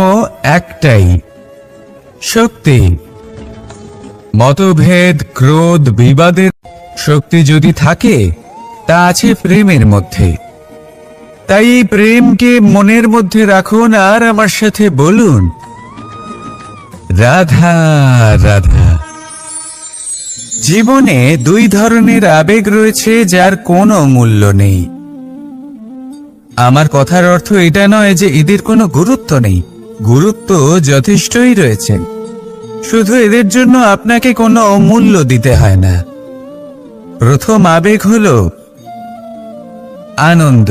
একটাই, শক্তি। মতভেদ, ক্রোধ, বিবাদের শক্তি যদি থাকে, তা আছে প্রেমের মধ্যে। তাই এই প্রেমকে মনের মধ্যে রাখুন আর আমার সাথে বলুন, রাধা রাধা। জীবনে দুই ধরনের আবেগ রয়েছে, যার কোনো মূল্য নেই। আমার কথার অর্থ এটা নয় যে এদের কোনো গুরুত্ব নেই, গুরুত্ব যথেষ্টই রয়েছে, শুধু এদের জন্য আপনাকে কোনো অমূল্য দিতে হয় না। প্রথম আবেগ হলো আনন্দ,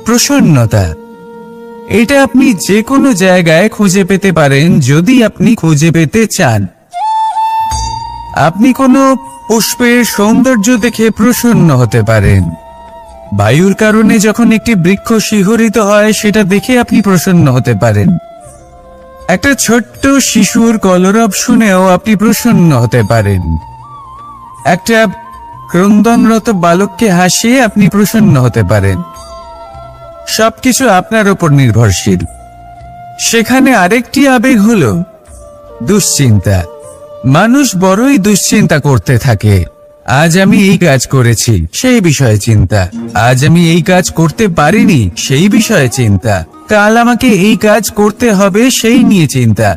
প্রসন্নতা। এটা আপনি যে কোনো জায়গায় খুঁজে পেতে পারেন, যদি আপনি খুঁজে পেতে চান। আপনি কোনো পুষ্পের সৌন্দর্য দেখে প্রসন্ন হতে পারেন, বায়ুর কারণে যখন একটি বৃক্ষ শিহরিত হয় সেটা দেখে আপনি প্রসন্ন হতে পারেন। একটা ছোট্ট শিশুর কলরব শুনেও আপনি প্রসন্ন হতে পারেন। একটা ক্রন্দনরত বালককে হাসিয়ে আপনি প্রসন্ন হতে পারেন। সবকিছু আপনার উপর নির্ভরশীল। সেখানে আরেকটি আবেগ হলো দুশ্চিন্তা। মানুষ বড়ই দুশ্চিন্তা করতে থাকে। আজ আমি এই কাজ করেছি, সেই বিষয়ে চিন্তা। আজ আমি এই কাজ করতে পারিনি, সেই বিষয়ে চিন্তা। কাল আমাকে এই কাজ করতে হবে, সেই নিয়ে চিন্তা।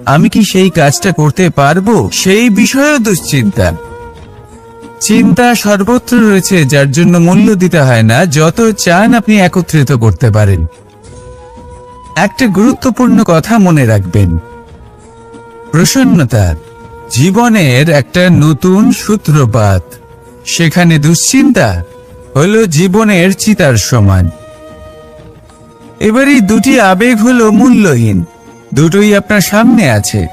আমি কি সেই কাজটা করতে পারবো, সেই বিষয়েও দুশ্চিন্তা। চিন্তা সর্বত্র রয়েছে, যার জন্য মূল্য দিতে হয় না। যত চান আপনি একত্রিত করতে পারেন। একটা গুরুত্বপূর্ণ কথা মনে রাখবেন, প্রসন্নতা জীবনের একটা নতুন সূত্রপাত। সেখানে দুশ্চিন্তা হলো জীবনের চিতার সমান। এবার এই দুটি আবেগ হলো মূল্যহীন, দুটোই আপনার সামনে আছে।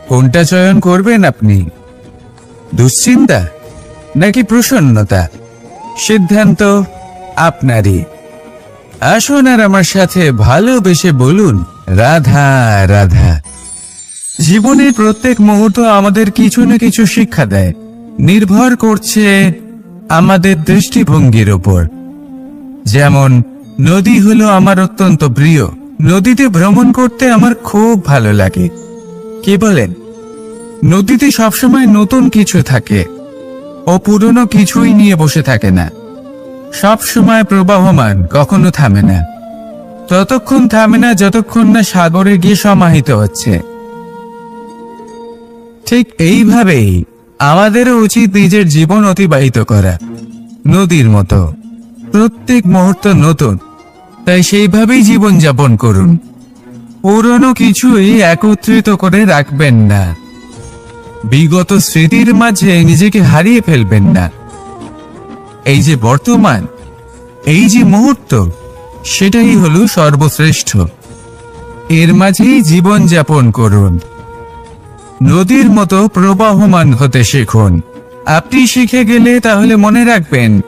কোনটা চয়ন করবেন আপনি, দুশ্চিন্তা নাকি প্রসন্নতা? সিদ্ধান্ত আপনারই। আসুন আর আমার সাথে ভালোবেসে বলুন, রাধা রাধা। জীবনের প্রত্যেক মুহূর্ত আমাদের কিছু না কিছু শিক্ষা দেয়, নির্ভর করছে আমাদের দৃষ্টিভঙ্গির উপর। যেমন নদী হলো আমার অত্যন্ত প্রিয়। নদীতে ভ্রমণ করতে আমার খুব ভালো লাগে। কি বলেন? নদীতে সবসময় নতুন কিছু থাকে, ও পুরনো কিছুই নিয়ে বসে থাকে না। সব সময় প্রবাহমান, কখনো থামে না। ততক্ষণ থামে না যতক্ষণ না সাগরে গিয়ে সমাহিত হচ্ছে। ঠিক এইভাবেই আমাদেরও উচিত নিজের জীবন অতিবাহিত করা, নদীর মতো। প্রত্যেক মুহূর্ত নতুন, তাই সেইভাবেই জীবন যাপন করুন। পুরনো কিছুই একত্রিত করে রাখবেন না। বিগত স্মৃতির মাঝে নিজেকে হারিয়ে ফেলবেন না। এই যে বর্তমান, এই যে মুহূর্ত, সেটাই হলো সর্বশ্রেষ্ঠ। এর মাঝেই জীবন যাপন করুন। নদীর মতো প্রবাহমান হতে শিখুন। আপনি শিখে গেলে তাহলে মনে রাখবেন,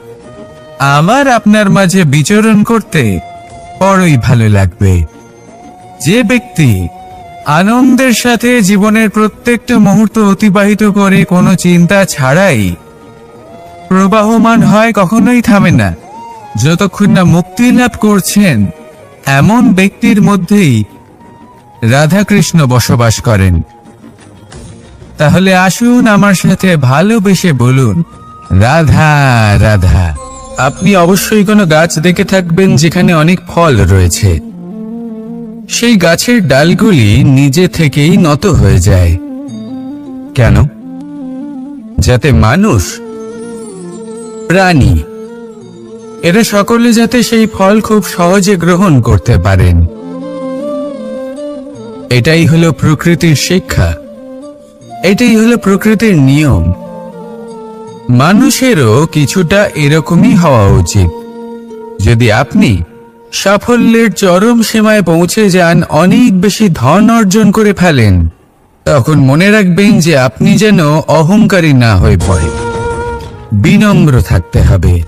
আমার আপনার মাঝে বিচরণ করতে বড়ই ভালো লাগবে। যে ব্যক্তি আনন্দের সাথে জীবনের প্রত্যেকটা মুহূর্ত অতিবাহিত করে কোনো চিন্তা ছাড়াই প্রবাহমান হয়, কখনোই থামে না যতক্ষণ না মুক্তি লাভ করছেন, এমন ব্যক্তির মধ্যেই রাধাকৃষ্ণ বসবাস করেন। তাহলে আসুন আমার সাথে ভালোবেসে বলুন, রাধা রাধা। আপনি অবশ্যই কোনো গাছ দেখে থাকবেন যেখানে অনেক ফল রয়েছে। সেই গাছের ডালগুলি নিজে থেকেই নত হয়ে যায়। কেন? যাতে মানুষ, প্রাণী, এরা সকলে যাতে সেই ফল খুব সহজে গ্রহণ করতে পারেন। এটাই হলো প্রকৃতির শিক্ষা, এটাই হলো প্রকৃতির নিয়ম। মানুষেরও কিছুটা এরকমই হওয়া উচিত। যদি আপনি সাফল্যের চরম সীমায় পৌঁছে যান, অনেক বেশি ধন অর্জন করে ফেলেন, তখন মনে রাখবেন যে আপনি যেন অহংকারী না হয়ে পড়ে। বিনম্র থাকতে হবে।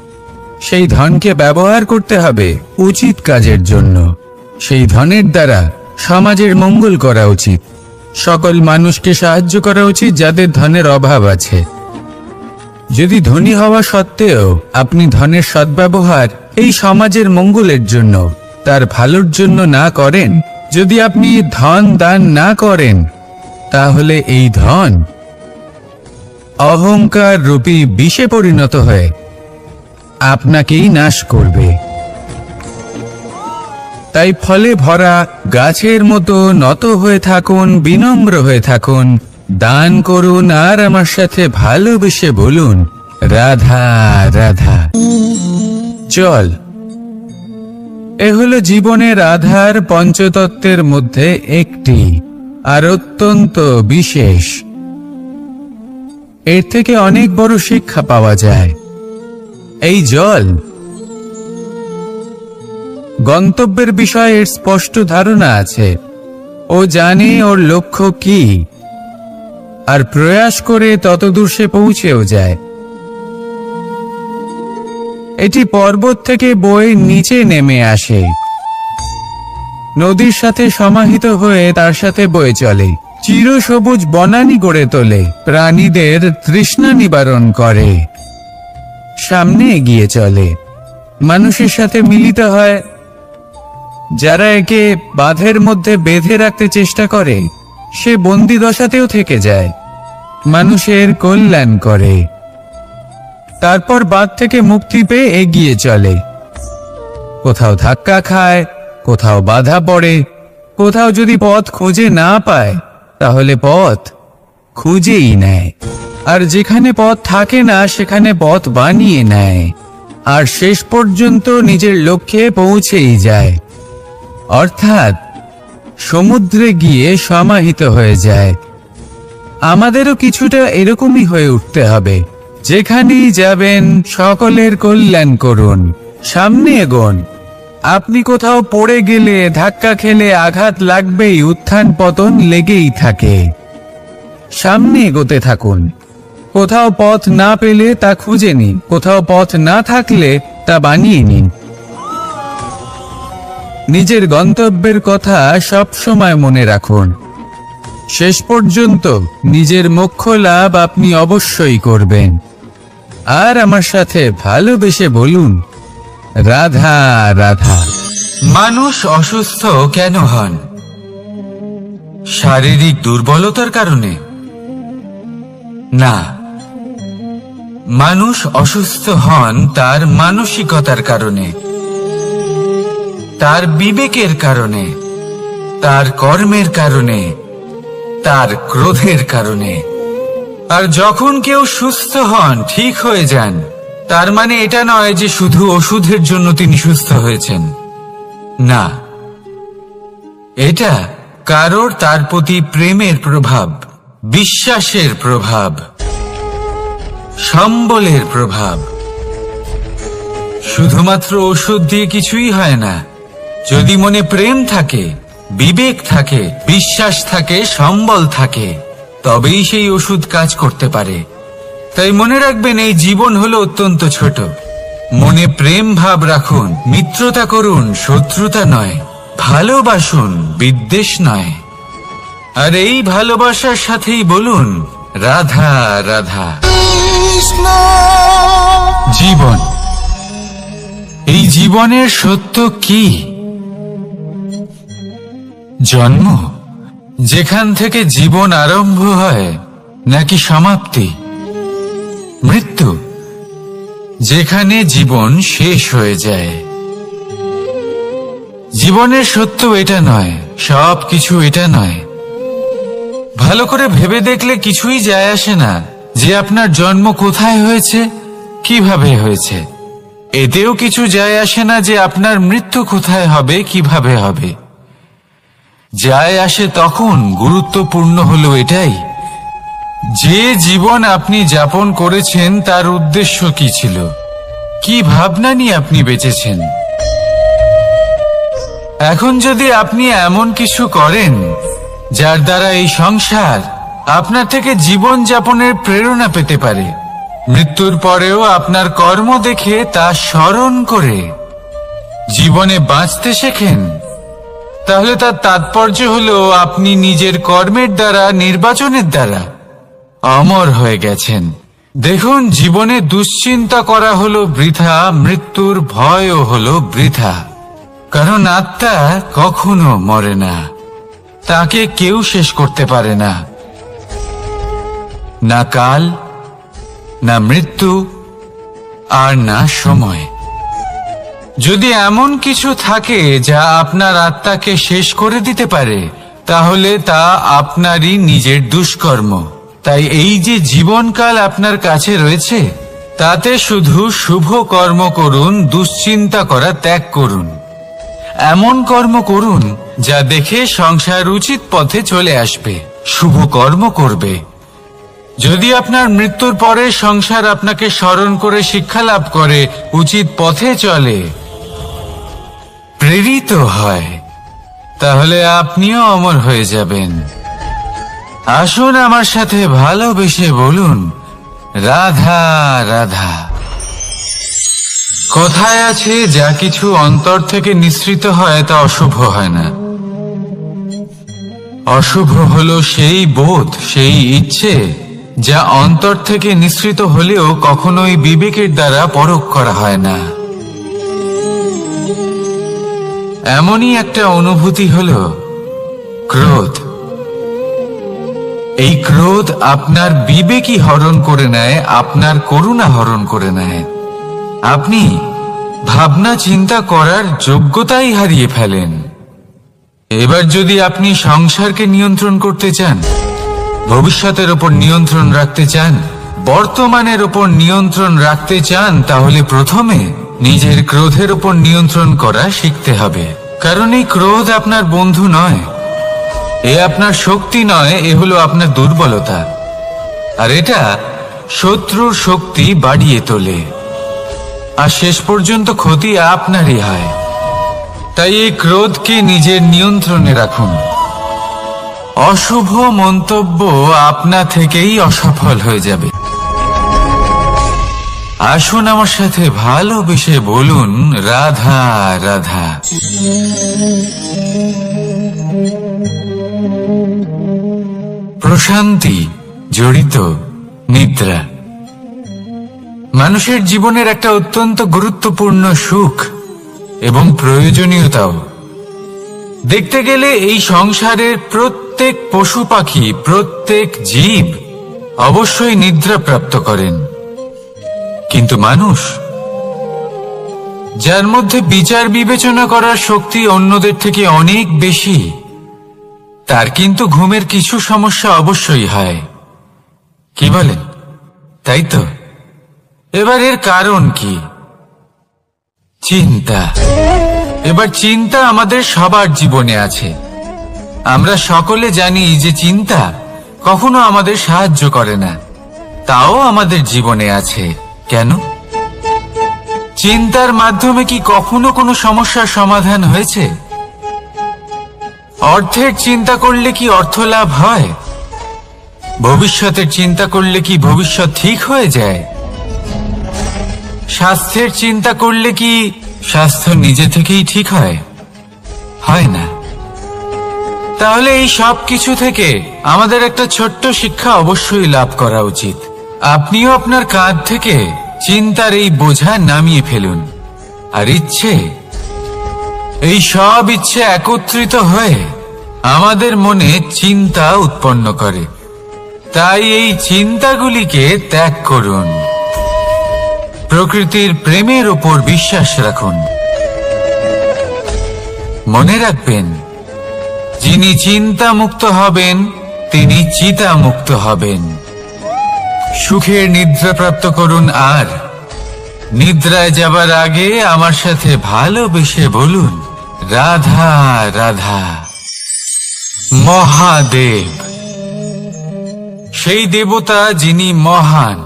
সেই ধনকে ব্যবহার করতে হবে উচিত কাজের জন্য। সেই ধনের দ্বারা সমাজের মঙ্গল করা উচিত। সকল মানুষকে সাহায্য করা উচিত যাদের ধনের অভাব আছে। যদি ধনী হওয়া সত্ত্বেও আপনি ধনের সদ্ব্যবহার এই সমাজের মঙ্গলের জন্য, তার ভালোর জন্য না করেন, যদি আপনি ধন দান না করেন, তাহলে এই ধন অহংকার রূপী বিষে পরিণত হয়ে আপনাকেই নাশ করবে। তাই ফলে ভরা গাছের মতো নত হয়ে থাকুন, বিনম্র হয়ে থাকুন, দান করুন, আর আমার সাথে ভালোবেসে বলুন, রাধা রাধা। চল, এ হলো জীবনের আধার, পঞ্চতত্ত্বের মধ্যে একটি, আর অত্যন্ত বিশেষ। এর থেকে অনেক বড় শিক্ষা পাওয়া যায়। এই জল গন্তব্যের বিষয়ে এর স্পষ্ট ধারণা আছে। ও জানে ওর লক্ষ্য কি, আর প্রয়াস করে ততদূর সে পৌঁছেও যায়। এটি পর্বত থেকে বয়ে নিচে নেমে আসে, নদীর সাথে সমাহিত হয়ে তার সাথে বয়ে চলে, চিরসবুজ বনানী গড়ে তোলে, প্রাণীদের তৃষ্ণা নিবারণ করে, সামনে এগিয়ে চলে, মানুষের সাথে মিলিত হয়। যারা একে বাঁধের মধ্যে বেঁধে রাখতে চেষ্টা করে সে বন্দি দশাতেও থেকে যায়, মানুষের কল্যাণ করে। তারপর বাঁধ থেকে মুক্তি পেয়ে এগিয়ে চলে, কোথাও ধাক্কা খায়, কোথাও বাধা পড়ে, কোথাও যদি পথ খুঁজে না পায় তাহলে পথ খুঁজেই নেয়, আর যেখানে পথ থাকে না সেখানে পথ বানিয়ে নেয়, আর শেষ পর্যন্ত নিজের লক্ষ্যে পৌঁছেই যায়, অর্থাৎ সমুদ্রে গিয়ে সমাহিত হয়ে যায়। আমাদেরও কিছুটা এরকমই হয়ে উঠতে হবে। যেখানেই যাবেন সকলের কল্যাণ করুন, সামনে এগোন। আপনি কোথাও পড়ে গেলে, ধাক্কা খেলে আঘাত লাগবেই, উত্থান পতন লেগেই থাকে। সামনে এগোতে থাকুন। কোথাও পথ না পেলে তা খুঁজে নিন, কোথাও পথ না থাকলে তা বানিয়ে নিন। নিজের গন্তব্যের কথা সব সময় মনে রাখুন। শেষ পর্যন্ত নিজের মোক্ষ লাভ আপনি অবশ্যই করবেন। আর আমার সাথে ভালোবেসে বলুন, রাধা রাধা। মানুষ অসুস্থ কেন হন? শারীরিক দুর্বলতার কারণে? না, মানুষ অসুস্থ হন তার মানসিকতার কারণে, তার বিবেকের কারণে, তার কর্মের কারণে, তার ক্রোধের কারণে। আর যখন কেউ সুস্থ হন, ঠিক হয়ে যান, তার মানে এটা নয় যে শুধু ওষুধের জন্য তিনি সুস্থ হয়েছেন। না, এটা কারোর তার প্রতি প্রেমের প্রভাব, বিশ্বাসের প্রভাব, সম্বলের প্রভাব। শুধুমাত্র ওষুধ দিয়ে কিছুই হয় না। যদি মনে প্রেম থাকে, বিবেক থাকে, বিশ্বাস থাকে, সম্বল থাকে, তবেই সেই ওষুধ কাজ করতে পারে। তাই মনে রাখবেন, এই জীবন হলো অত্যন্ত ছোট। মনে প্রেম ভাব রাখুন, মিত্রতা করুন, শত্রুতা নয়। ভালোবাসুন, বিদ্বেষ নয়। আর এই ভালোবাসার সাথেই বলুন, রাধা রাধা। জীবন, এই জীবনের সত্য কি? জন্ম, যেখান থেকে জীবন আরম্ভ হয়, নাকি সমাপ্তি? মৃত্যু, যেখানে জীবন শেষ হয়ে যায়। জীবনের সত্য এটা নয়, সব কিছু এটা নয়। ভালো করে ভেবে দেখলে কিছুই যায় আসে না যে আপনার জন্ম কোথায় হয়েছে, কিভাবে হয়েছে। এতেও কিছু যায় আসে না যে আপনার মৃত্যু কোথায় হবে, কিভাবে হবে। যায় আসে তখন, গুরুত্বপূর্ণ হলো এটাই যে জীবন আপনি যাপন করেছেন তার উদ্দেশ্য কি ছিল, কি ভাবনা নিয়ে আপনি বেঁচেছেন। এখন যদি আপনি এমন কিছু করেন যার দ্বারা এই সংসার আপনার থেকে জীবন যাপনের প্রেরণা পেতে পারে, মৃত্যুর পরেও আপনার কর্ম দেখে তা স্মরণ করে জীবনে বাঁচতে শেখেন, তাহলে তার তাৎপর্য হলো আপনি নিজের কর্মের দ্বারা, নির্বাচনের দ্বারা অমর হয়ে গেছেন। দেখুন, জীবনে দুশ্চিন্তা করা হলো বৃথা, মৃত্যুর ভয়ও হলো বৃথা। কারণ আত্মা কখনো মরে না, তাকে কেউ শেষ করতে পারে না। না কাল, না মৃত্যু, আর না সময়। যদি এমন কিছু থাকে যা আপনার আত্মাকে শেষ করে দিতে পারে, তাহলে তা আপনারই নিজের দুষ্কর্ম। তাই এই যে জীবনকাল আপনার কাছে রয়েছে, তাতে শুধু শুভ কর্ম করুন, দুশ্চিন্তা করা ত্যাগ করুন। এমন কর্ম করুন যা দেখে সংসার উচিত পথে চলে আসবে, শুভ কর্ম করবে। যদি আপনার মৃত্যুর পরে সংসার আপনাকে স্মরণ করে শিক্ষা লাভ করে, উচিত পথে চলে, প্রেরিত হয়, তাহলে আপনিও অমর হয়ে যাবেন। আসুন আমার সাথে ভালোবেসে বলুন, রাধা রাধা। কথায় আছে, যা কিছু অন্তর থেকে নিঃসৃত হয় তা অশুভ হয় না। অশুভ হলো সেই বোধ, সেই ইচ্ছে যা অন্তর থেকে নিঃসৃত হলেও কখনোই বিবেকের দ্বারা পরখ করা হয় না। এমনই একটা অনুভূতি হলো ক্রোধ। এই ক্রোধ আপনার বিবেকই হরণ করে নেয়, আপনার করুণা হরণ করে নেয়। আপনি ভাবনা চিন্তা করার যোগ্যতাই হারিয়ে ফেলেন। এবার যদি আপনি সংসারকে নিয়ন্ত্রণ করতে চান, ভবিষ্যতের ওপর নিয়ন্ত্রণ রাখতে চান, বর্তমানের ওপর নিয়ন্ত্রণ রাখতে চান, তাহলে প্রথমে নিজের ক্রোধের ওপর নিয়ন্ত্রণ করা শিখতে হবে। কারণ এই ক্রোধ আপনার বন্ধু নয়, এ আপনার শক্তি নয়, এ হলো আপনার দুর্বলতা। আর এটা শত্রুর শক্তি বাড়িয়ে তোলে, আর শেষ পর্যন্ত ক্ষতি আপনারই হয়। তাই এই ক্রোধকে নিজের নিয়ন্ত্রণে রাখুন। অশুভ মন্তব্য আপনা থেকেই অসফল হয়ে যাবে। আসুন আমার সাথে ভালোবেসে বলুন, রাধা রাধা। প্রশান্তি জড়িত নিদ্রা মানুষের জীবনের একটা অত্যন্ত গুরুত্বপূর্ণ সুখ এবং প্রয়োজনীয়তাও। দেখতে গেলে এই সংসারের প্রত্যেক পশু পাখি, প্রত্যেক জীব অবশ্যই নিদ্রা প্রাপ্ত করেন, কিন্তু মানুষ, যার মধ্যে বিচার বিবেচনা করার শক্তি অন্যদের থেকে অনেক বেশি, তার কিন্তু ঘুমের কিছু সমস্যা অবশ্যই হয়। কি বলেন? তাই তো। এবার এর কারণ কি? চিন্তা। এবার চিন্তা আমাদের সবার জীবনে আছে। আমরা সকলে জানি যে চিন্তা কখনো আমাদের সাহায্য করে না, তাও আমাদের জীবনে আছে। কেন? চিন্তার মাধ্যমে কি কখনো কোনো সমস্যার সমাধান হয়েছে? অর্থের চিন্তা করলে কি অর্থ লাভ হয়? ভবিষ্যতের চিন্তা করলে কি ভবিষ্যৎ ঠিক হয়ে যায়? স্বাস্থ্যের চিন্তা করলে কি স্বাস্থ্য নিজে থেকেই ঠিক হয়? হয় না। তাহলে এই সব কিছু থেকে আমাদের একটা ছোট্ট শিক্ষা অবশ্যই লাভ করা উচিত। আপনিও আপনার কাঁধ থেকে চিন্তার এই বোঝা নামিয়ে ফেলুন। আর ইচ্ছে, এই সব ইচ্ছে একত্রিত হয়ে আমাদের মনে চিন্তা উৎপন্ন করে। তাই এই চিন্তাগুলিকে ত্যাগ করুন। প্রকৃতির প্রেমের উপর বিশ্বাস রাখুন। মনে রাখবেন, যিনি চিন্তা মুক্ত হবেন তিনি চিতা মুক্ত হবেন। সুখের নিদ্রা প্রাপ্ত করুন, আর নিদ্রায় যাবার আগে আমার সাথে ভালোবেসে বলুন, রাধা রাধা। মহাদেব, সেই দেবতা যিনি মহান,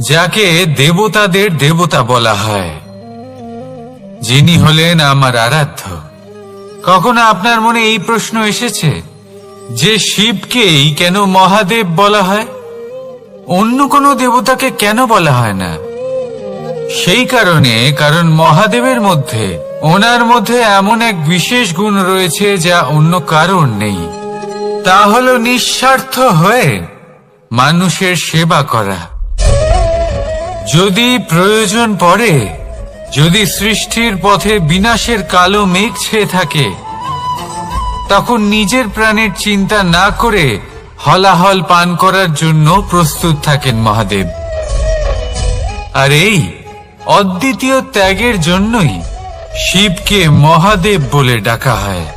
যাকে দেবতাদের দেবতা বলা হয়, যিনি হলেন আমার আরাধ্য। কখনো আপনার মনে এই প্রশ্ন এসেছে যে শিবকেই কেন মহাদেব বলা হয়, অন্য কোনো দেবতাকে কেন বলা হয় না? সেই কারণ মহাদেবের মধ্যে, ওনার মধ্যে এমন এক বিশেষ গুণ রয়েছে যা অন্য কারণ নেই। তা হলো নিঃস্বার্থ হয়ে মানুষের সেবা করা। যদি প্রয়োজন পড়ে, যদি সৃষ্টির পথে বিনাশের কালো মেঘ ছেয়ে থাকে, তখন নিজের প্রাণের চিন্তা না করে হলাহল পান করার জন্য প্রস্তুত থাকেন মহাদেব। আর এই অদ্বিতীয় ত্যাগের জন্যই শিবকে মহাদেব বলে ডাকা হয়।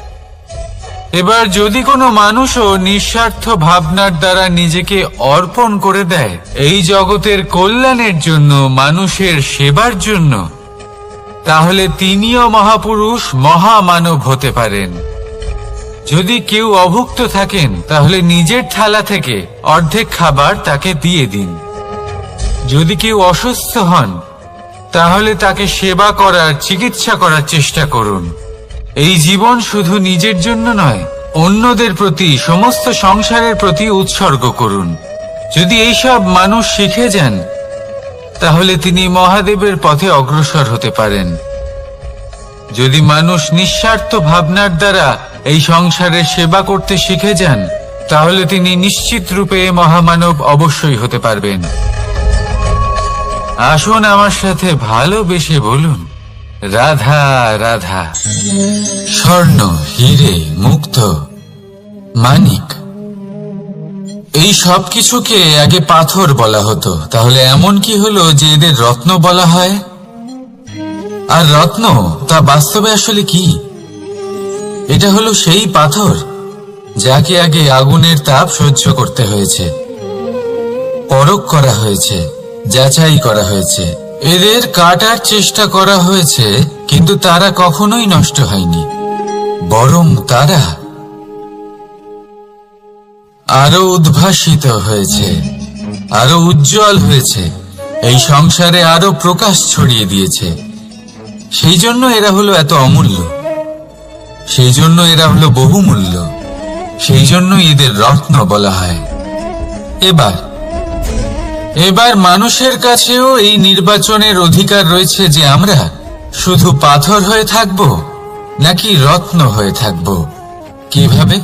এবার যদি কোনো মানুষও নিঃস্বার্থ ভাবনার দ্বারা নিজেকে অর্পণ করে দেয় এই জগতের কল্যাণের জন্য, মানুষের সেবার জন্য, তাহলে তিনিও মহাপুরুষ, মহামানব হতে পারেন। যদি কেউ অভুক্ত থাকেন, তাহলে নিজের থালা থেকে অর্ধেক খাবার তাকে দিয়ে দিন। যদি কেউ অসুস্থ হন, তাহলে তাকে সেবা করার, চিকিৎসা করার চেষ্টা করুন। এই জীবন শুধু নিজের জন্য নয়, অন্যদের প্রতি, সমস্ত সংসারের প্রতি উৎসর্গ করুন। যদি এইসব মানুষ শিখে যান, তাহলে তিনি মহাদেবের পথে অগ্রসর হতে পারেন। যদি মানুষ নিঃস্বার্থ ভাবনার দ্বারা এই সংসারের সেবা করতে শিখে যান, তাহলে তিনি নিশ্চিত রূপে মহামানব অবশ্যই হতে পারবেন। আসুন আমার সাথে ভালোবেসে বলুন, রাধা রাধা। স্বর্ণ, হীরে, মুক্ত, মানিক, এই সব কিছুকে আগে পাথর বলা হতো। তাহলে এমন কি হলো যে এদের রত্ন বলা হয়? আর রত্ন তা বাস্তবে আসলে কি? এটা হলো সেই পাথর যাকে আগে আগুনের তাপ সহ্য করতে হয়েছে, পরখ করা হয়েছে, যাচাই করা হয়েছে, এদের কাটার চেষ্টা করা হয়েছে, কিন্তু তারা কখনোই নষ্ট হয়নি, বরং তারা আরো উদ্ভাসিত হয়েছে, আরো উজ্জ্বল হয়েছে, এই সংসারে আরো প্রকাশ ছড়িয়ে দিয়েছে। সেই জন্য এরা হলো এত অমূল্য, সেই জন্য এরা হলো বহুমূল্য, সেই জন্য এদের রত্ন বলা হয়। এবার মানুষের কাছেও এই নির্বাচনের অধিকার রয়েছে যে আমরা শুধু পাথর হয়ে থাকব নাকি রত্ন হয়ে থাকব। কিভাবে?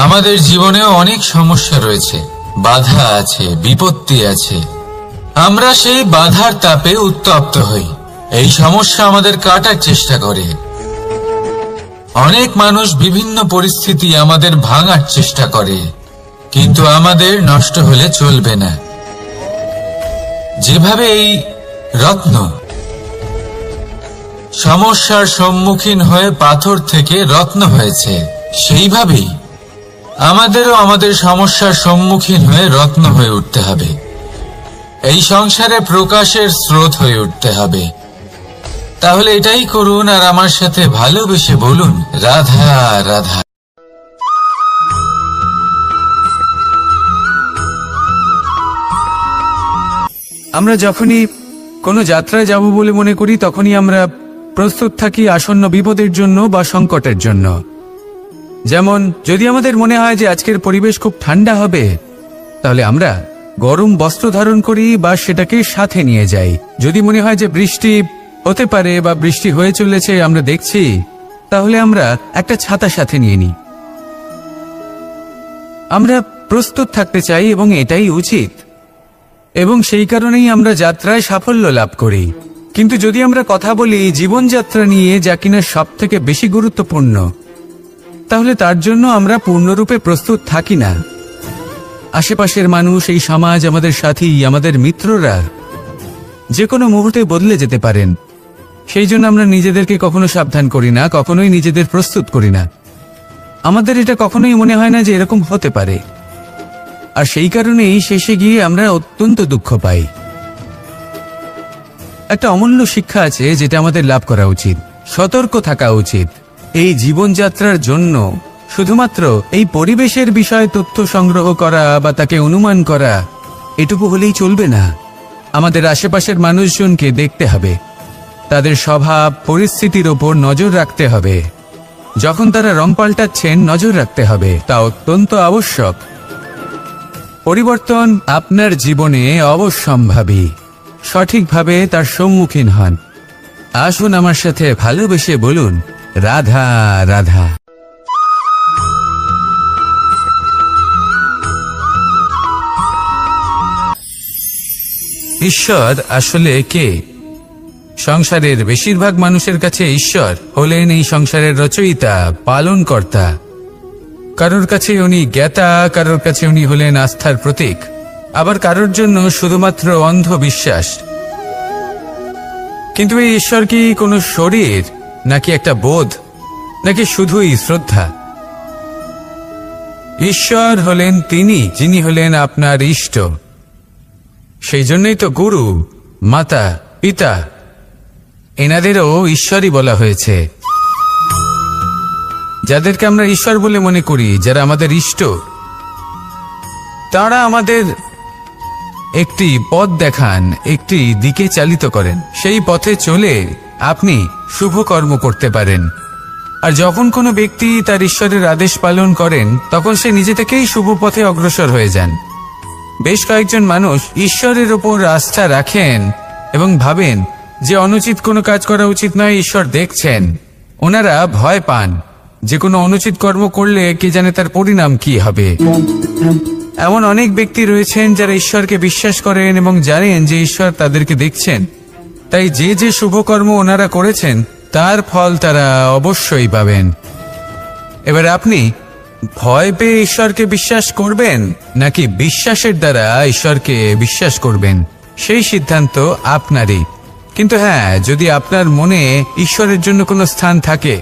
আমাদের জীবনেও অনেক সমস্যা রয়েছে, বাধা আছে, বিপত্তি আছে। আমরা সেই বাধার তাপে উত্তপ্ত হই, এই সমস্যা আমাদের কাটার চেষ্টা করে। অনেক মানুষ বিভিন্ন পরিস্থিতি আমাদের ভাঙার চেষ্টা করে, কিন্তু আমাদের নষ্ট হলে চলবে না। যেভাবে এই রত্ন সমস্যার সম্মুখীন হয়ে পাথর থেকে রত্ন হয়েছে, সেইভাবেই আমাদেরও আমাদের সমস্যার সম্মুখীন হয়ে রত্ন হয়ে উঠতে হবে। এই সংসারে প্রকাশের স্রোত হয়ে উঠতে হবে। তাহলে এটাই করুন আর আমার সাথে ভালোবেসে বলুন, রাধা রাধা। আমরা যখনই কোনো যাত্রায় যাব বলে মনে করি, তখনই আমরা প্রস্তুত থাকি আসন্ন বিপদের জন্য বা সংকটের জন্য। যেমন যদি আমাদের মনে হয় যে আজকের পরিবেশ খুব ঠান্ডা হবে, তাহলে আমরা গরম বস্ত্র ধারণ করি বা সেটাকে সাথে নিয়ে যাই। যদি মনে হয় যে বৃষ্টি হতে পারে বা বৃষ্টি হয়ে চলেছে, আমরা দেখছি, তাহলে আমরা একটা ছাতা সাথে নিয়ে নিই। আমরা প্রস্তুত থাকতে চাই এবং এটাই উচিত, এবং সেই কারণেই আমরা যাত্রায় সাফল্য লাভ করি। কিন্তু যদি আমরা কথা বলি জীবনযাত্রা নিয়ে, যা কিনা সব থেকে বেশি গুরুত্বপূর্ণ, তাহলে তার জন্য আমরা পূর্ণরূপে প্রস্তুত থাকি না। আশেপাশের মানুষ, এই সমাজ, আমাদের সাথী, আমাদের মিত্ররা যে কোনো মুহূর্তে বদলে যেতে পারেন। সেই জন্য আমরা নিজেদেরকে কখনো সাবধান করি না, কখনোই নিজেদের প্রস্তুত করি না। আমাদের এটা কখনোই মনে হয় না যে এরকম হতে পারে, আর সেই কারণেই শেষে গিয়ে আমরা অত্যন্ত দুঃখ পাই। একটা অমূল্য শিক্ষা আছে যেটা আমাদের লাভ করা উচিত, সতর্ক থাকা উচিত। এই জীবনযাত্রার জন্য শুধুমাত্র এই পরিবেশের বিষয়ে তথ্য সংগ্রহ করা বা তাকে অনুমান করা, এটুকু হলেই চলবে না। আমাদের আশেপাশের মানুষজনকে দেখতে হবে, তাদের স্বভাব পরিস্থিতির ওপর নজর রাখতে হবে। যখন তারা রং পাল্টাচ্ছেন, নজর রাখতে হবে, তা অত্যন্ত আবশ্যক। পরিবর্তন আপনার জীবনে অবশ্যম্ভাবী, সঠিকভাবে তার সম্মুখীন হন। আসুন আমার সাথে ভালোবেসে বলুন, রাধা রাধা। ঈশ্বর আসলে কে? সংসারের বেশিরভাগ মানুষের কাছে ঈশ্বর হলেন এই সংসারের রচয়িতা, পালনকর্তা। কারোর কাছে উনি জ্ঞাতা, কারোর কাছে উনি হলেন আস্থার প্রতীক, আবার কারোর জন্য শুধুমাত্র অন্ধবিশ্বাস। কিন্তু এই ঈশ্বর কি কোনো শরীর, নাকি একটা বোধ, নাকি শুধুই শ্রদ্ধা? ঈশ্বর হলেন তিনি যিনি হলেন আপনার ইষ্ট। সেই জন্যই তো গুরু, মাতা, পিতা এনাদেরও ঈশ্বরই বলা হয়েছে। যাদেরকে আমরা ঈশ্বর বলে মনে করি, যারা আমাদের ইষ্ট, তারা আমাদের একটি পথ দেখান, একটি দিকে চালিত করেন। সেই পথে চলে আপনি শুভ কর্ম করতে পারেন। আর যখন কোনো ব্যক্তি তার ঈশ্বরের আদেশ পালন করেন, তখন সে নিজে থেকেই শুভ পথে অগ্রসর হয়ে যান। বেশ কয়েকজন মানুষ ঈশ্বরের ওপর আস্থা রাখেন এবং ভাবেন যে অনুচিত কোনো কাজ করা উচিত নয়, ঈশ্বর দেখছেন। ওনারা ভয় পান যে কোনো অনুচিত কর্ম করলে কে জানে তার পরিণাম কি হবে। এমন অনেক ব্যক্তি রয়েছেন যারা ঈশ্বরকে বিশ্বাস করেন এবং জানেন যে ঈশ্বর তাদেরকে দেখছেন, তাই যে যে শুভকর্ম ওনারা করেছেন তার ফল তারা অবশ্যই পাবেন। এবার আপনি ভয় পেয়ে ঈশ্বরকে বিশ্বাস করবেন নাকি বিশ্বাসের দ্বারা ঈশ্বরকে বিশ্বাস করবেন, সেই সিদ্ধান্ত আপনারই। কিন্তু হ্যাঁ, যদি আপনার মনে ঈশ্বরের জন্য কোনো স্থান থাকে,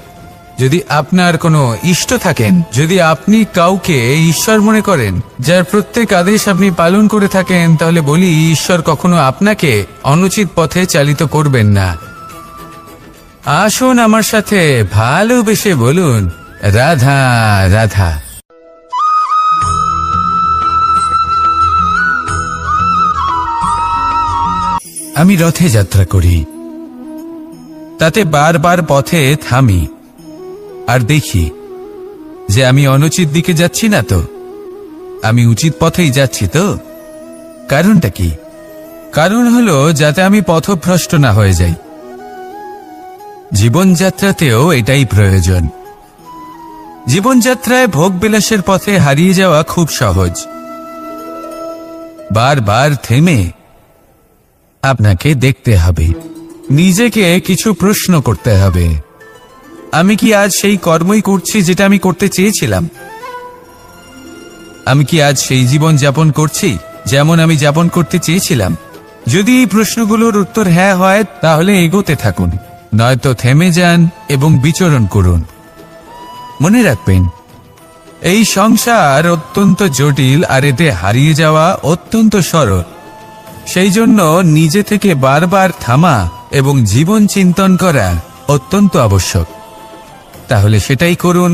যদি আপনার কোনো ইষ্ট থাকেন, যদি আপনি কাউকে ঈশ্বর মনে করেন যার প্রত্যেক আদেশ আপনি পালন করে থাকেন, তাহলে বলি ঈশ্বর কখনো আপনাকে অনুচিত পথে চালিত করবেন না। আসুন আমার সাথে ভালোবেসে বলুন, রাধা রাধা। আমি রথে যাত্রা করি, তাতে বারবার পথে থামি আর দেখি যে আমি অনুচিত দিকে যাচ্ছি না তো, আমি উচিত পথেই যাচ্ছি তো। কারণটা কি? কারণ হলো যাতে আমি পথভ্রষ্ট না হয়ে যাই। জীবনযাত্রাতেও এটাই প্রয়োজন। জীবনযাত্রায় ভোগবিলাসের পথে হারিয়ে যাওয়া খুব সহজ। বারবার থেমে আপনাকে দেখতে হবে, নিজেকে কিছু প্রশ্ন করতে হবে। আমি কি আজ সেই কর্মই করছি যেটা আমি করতে চেয়েছিলাম? আমি কি আজ সেই জীবন যাপন করছি যেমন আমি যাপন করতে চেয়েছিলাম? যদি এই প্রশ্নগুলোর উত্তর হ্যাঁ হয়, তাহলে এগোতে থাকুন, নয়তো থেমে যান এবং বিচরণ করুন। মনে রাখবেন, এই সংসার অত্যন্ত জটিল আর এতে হারিয়ে যাওয়া অত্যন্ত সরল। সেই জন্য নিজে থেকে বারবার থামা এবং জীবন চিন্তন করা অত্যন্ত আবশ্যক। তাহলে সেটাই করুন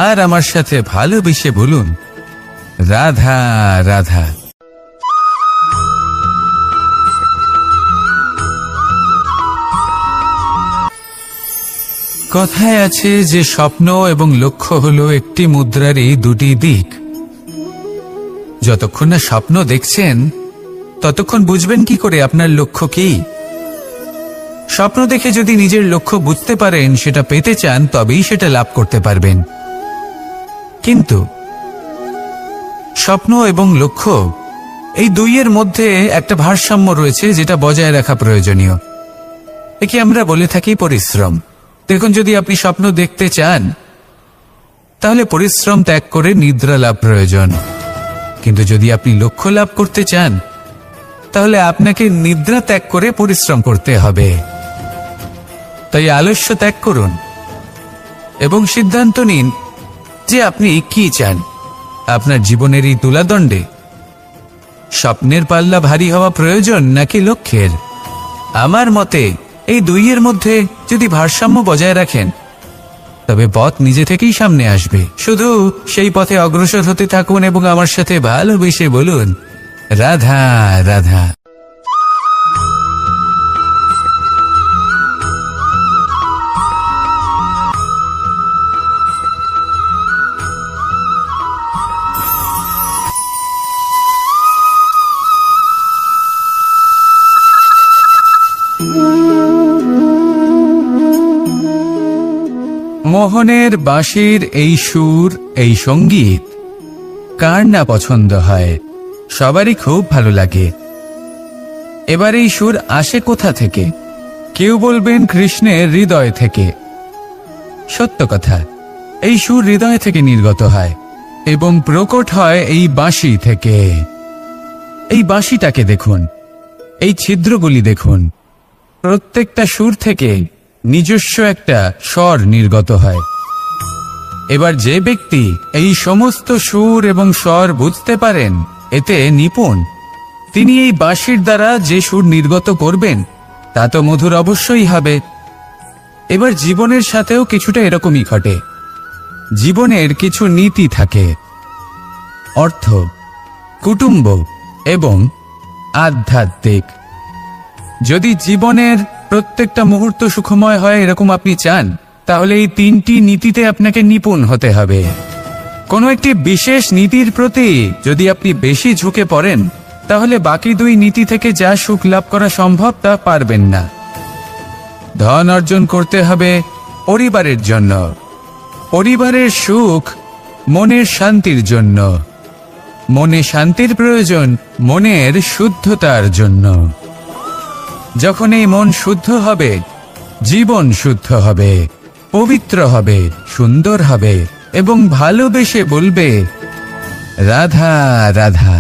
আর আমার সাথে ভালোবেসে বলুন, রাধা রাধা। কথায় আছে যে স্বপ্ন এবং লক্ষ্য হলো একটি মুদ্রারই দুটি দিক। যতক্ষণ না স্বপ্ন দেখছেন ততক্ষণ বুঝবেন কি করে আপনার লক্ষ্য কি? স্বপ্ন দেখে যদি নিজের লক্ষ্য বুঝতে পারেন, সেটা পেতে চান, তবেই সেটা লাভ করতে পারবেন। কিন্তু স্বপ্ন এবং লক্ষ্য এই দুইয়ের মধ্যে একটা ভারসাম্য রয়েছে যেটা বজায় রাখা প্রয়োজনীয়। একে আমরা বলে থাকি পরিশ্রম। দেখুন, যদি আপনি স্বপ্ন দেখতে চান তাহলে পরিশ্রম ত্যাগ করে নিদ্রা লাভ প্রয়োজন। কিন্তু যদি আপনি লক্ষ্য লাভ করতে চান তাহলে আপনাকে নিদ্রা ত্যাগ করে পরিশ্রম করতে হবে। তাই আলস্য ত্যাগ করুন এবং সিদ্ধান্ত নিন যে আপনি কি চান। আপনার জীবনের এই তুলাদণ্ডে স্বপ্নের পাল্লা ভারী হওয়া প্রয়োজন নাকি লক্ষ্যের? আমার মতে এই দুইয়ের মধ্যে যদি ভারসাম্য বজায় রাখেন তবে পথ নিজে থেকেই সামনে আসবে। শুধু সেই পথে অগ্রসর হতে থাকুন এবং আমার সাথে ভালোবেসে বলুন, রাধা রাধা। মোহনের বাঁশির এই সুর, এই সঙ্গীত কার না পছন্দ হয়? সবারই খুব ভালো লাগে। এবার এই সুর আসে কোথা থেকে? কেউ বলবেন কৃষ্ণের হৃদয় থেকে। সত্য কথা, এই সুর হৃদয় থেকে নির্গত হয় এবং প্রকট হয় এই বাঁশি থেকে। এই বাঁশিটাকে দেখুন, এই ছিদ্রগুলি দেখুন, প্রত্যেকটা সুর থেকে নিজস্ব একটা স্বর নির্গত হয়। এবার যে ব্যক্তি এই সমস্ত সুর এবং স্বর বুঝতে পারেন, এতে নিপুণ, তিনি এই বাঁশির দ্বারা যে সুর নির্গত করবেন তা তো মধুর অবশ্যই হবে। এবার জীবনের সাথেও কিছুটা এরকমই ঘটে। জীবনের কিছু নীতি থাকে, অর্থ, কুটুম্ব এবং আধ্যাত্মিক। যদি জীবনের প্রত্যেকটা মুহূর্ত সুখময় হয় এরকম আপনি চান, তাহলে এই তিনটি নীতিতে আপনাকে নিপুণ হতে হবে। কোনো একটি বিশেষ নীতির প্রতি যদি আপনি বেশি ঝুঁকে পড়েন, তাহলে বাকি দুই নীতি থেকে যা সুখ লাভ করা সম্ভব তা পারবেন না। ধন অর্জন করতে হবে পরিবারের জন্য, পরিবারের সুখ মনের শান্তির জন্য, মনে শান্তির প্রয়োজন মনের শুদ্ধতার জন্য। যখন এই মন শুদ্ধ হবে, জীবন শুদ্ধ হবে, পবিত্র হবে, সুন্দর হবে এবং ভালোবেসে বলবে রাধা রাধা।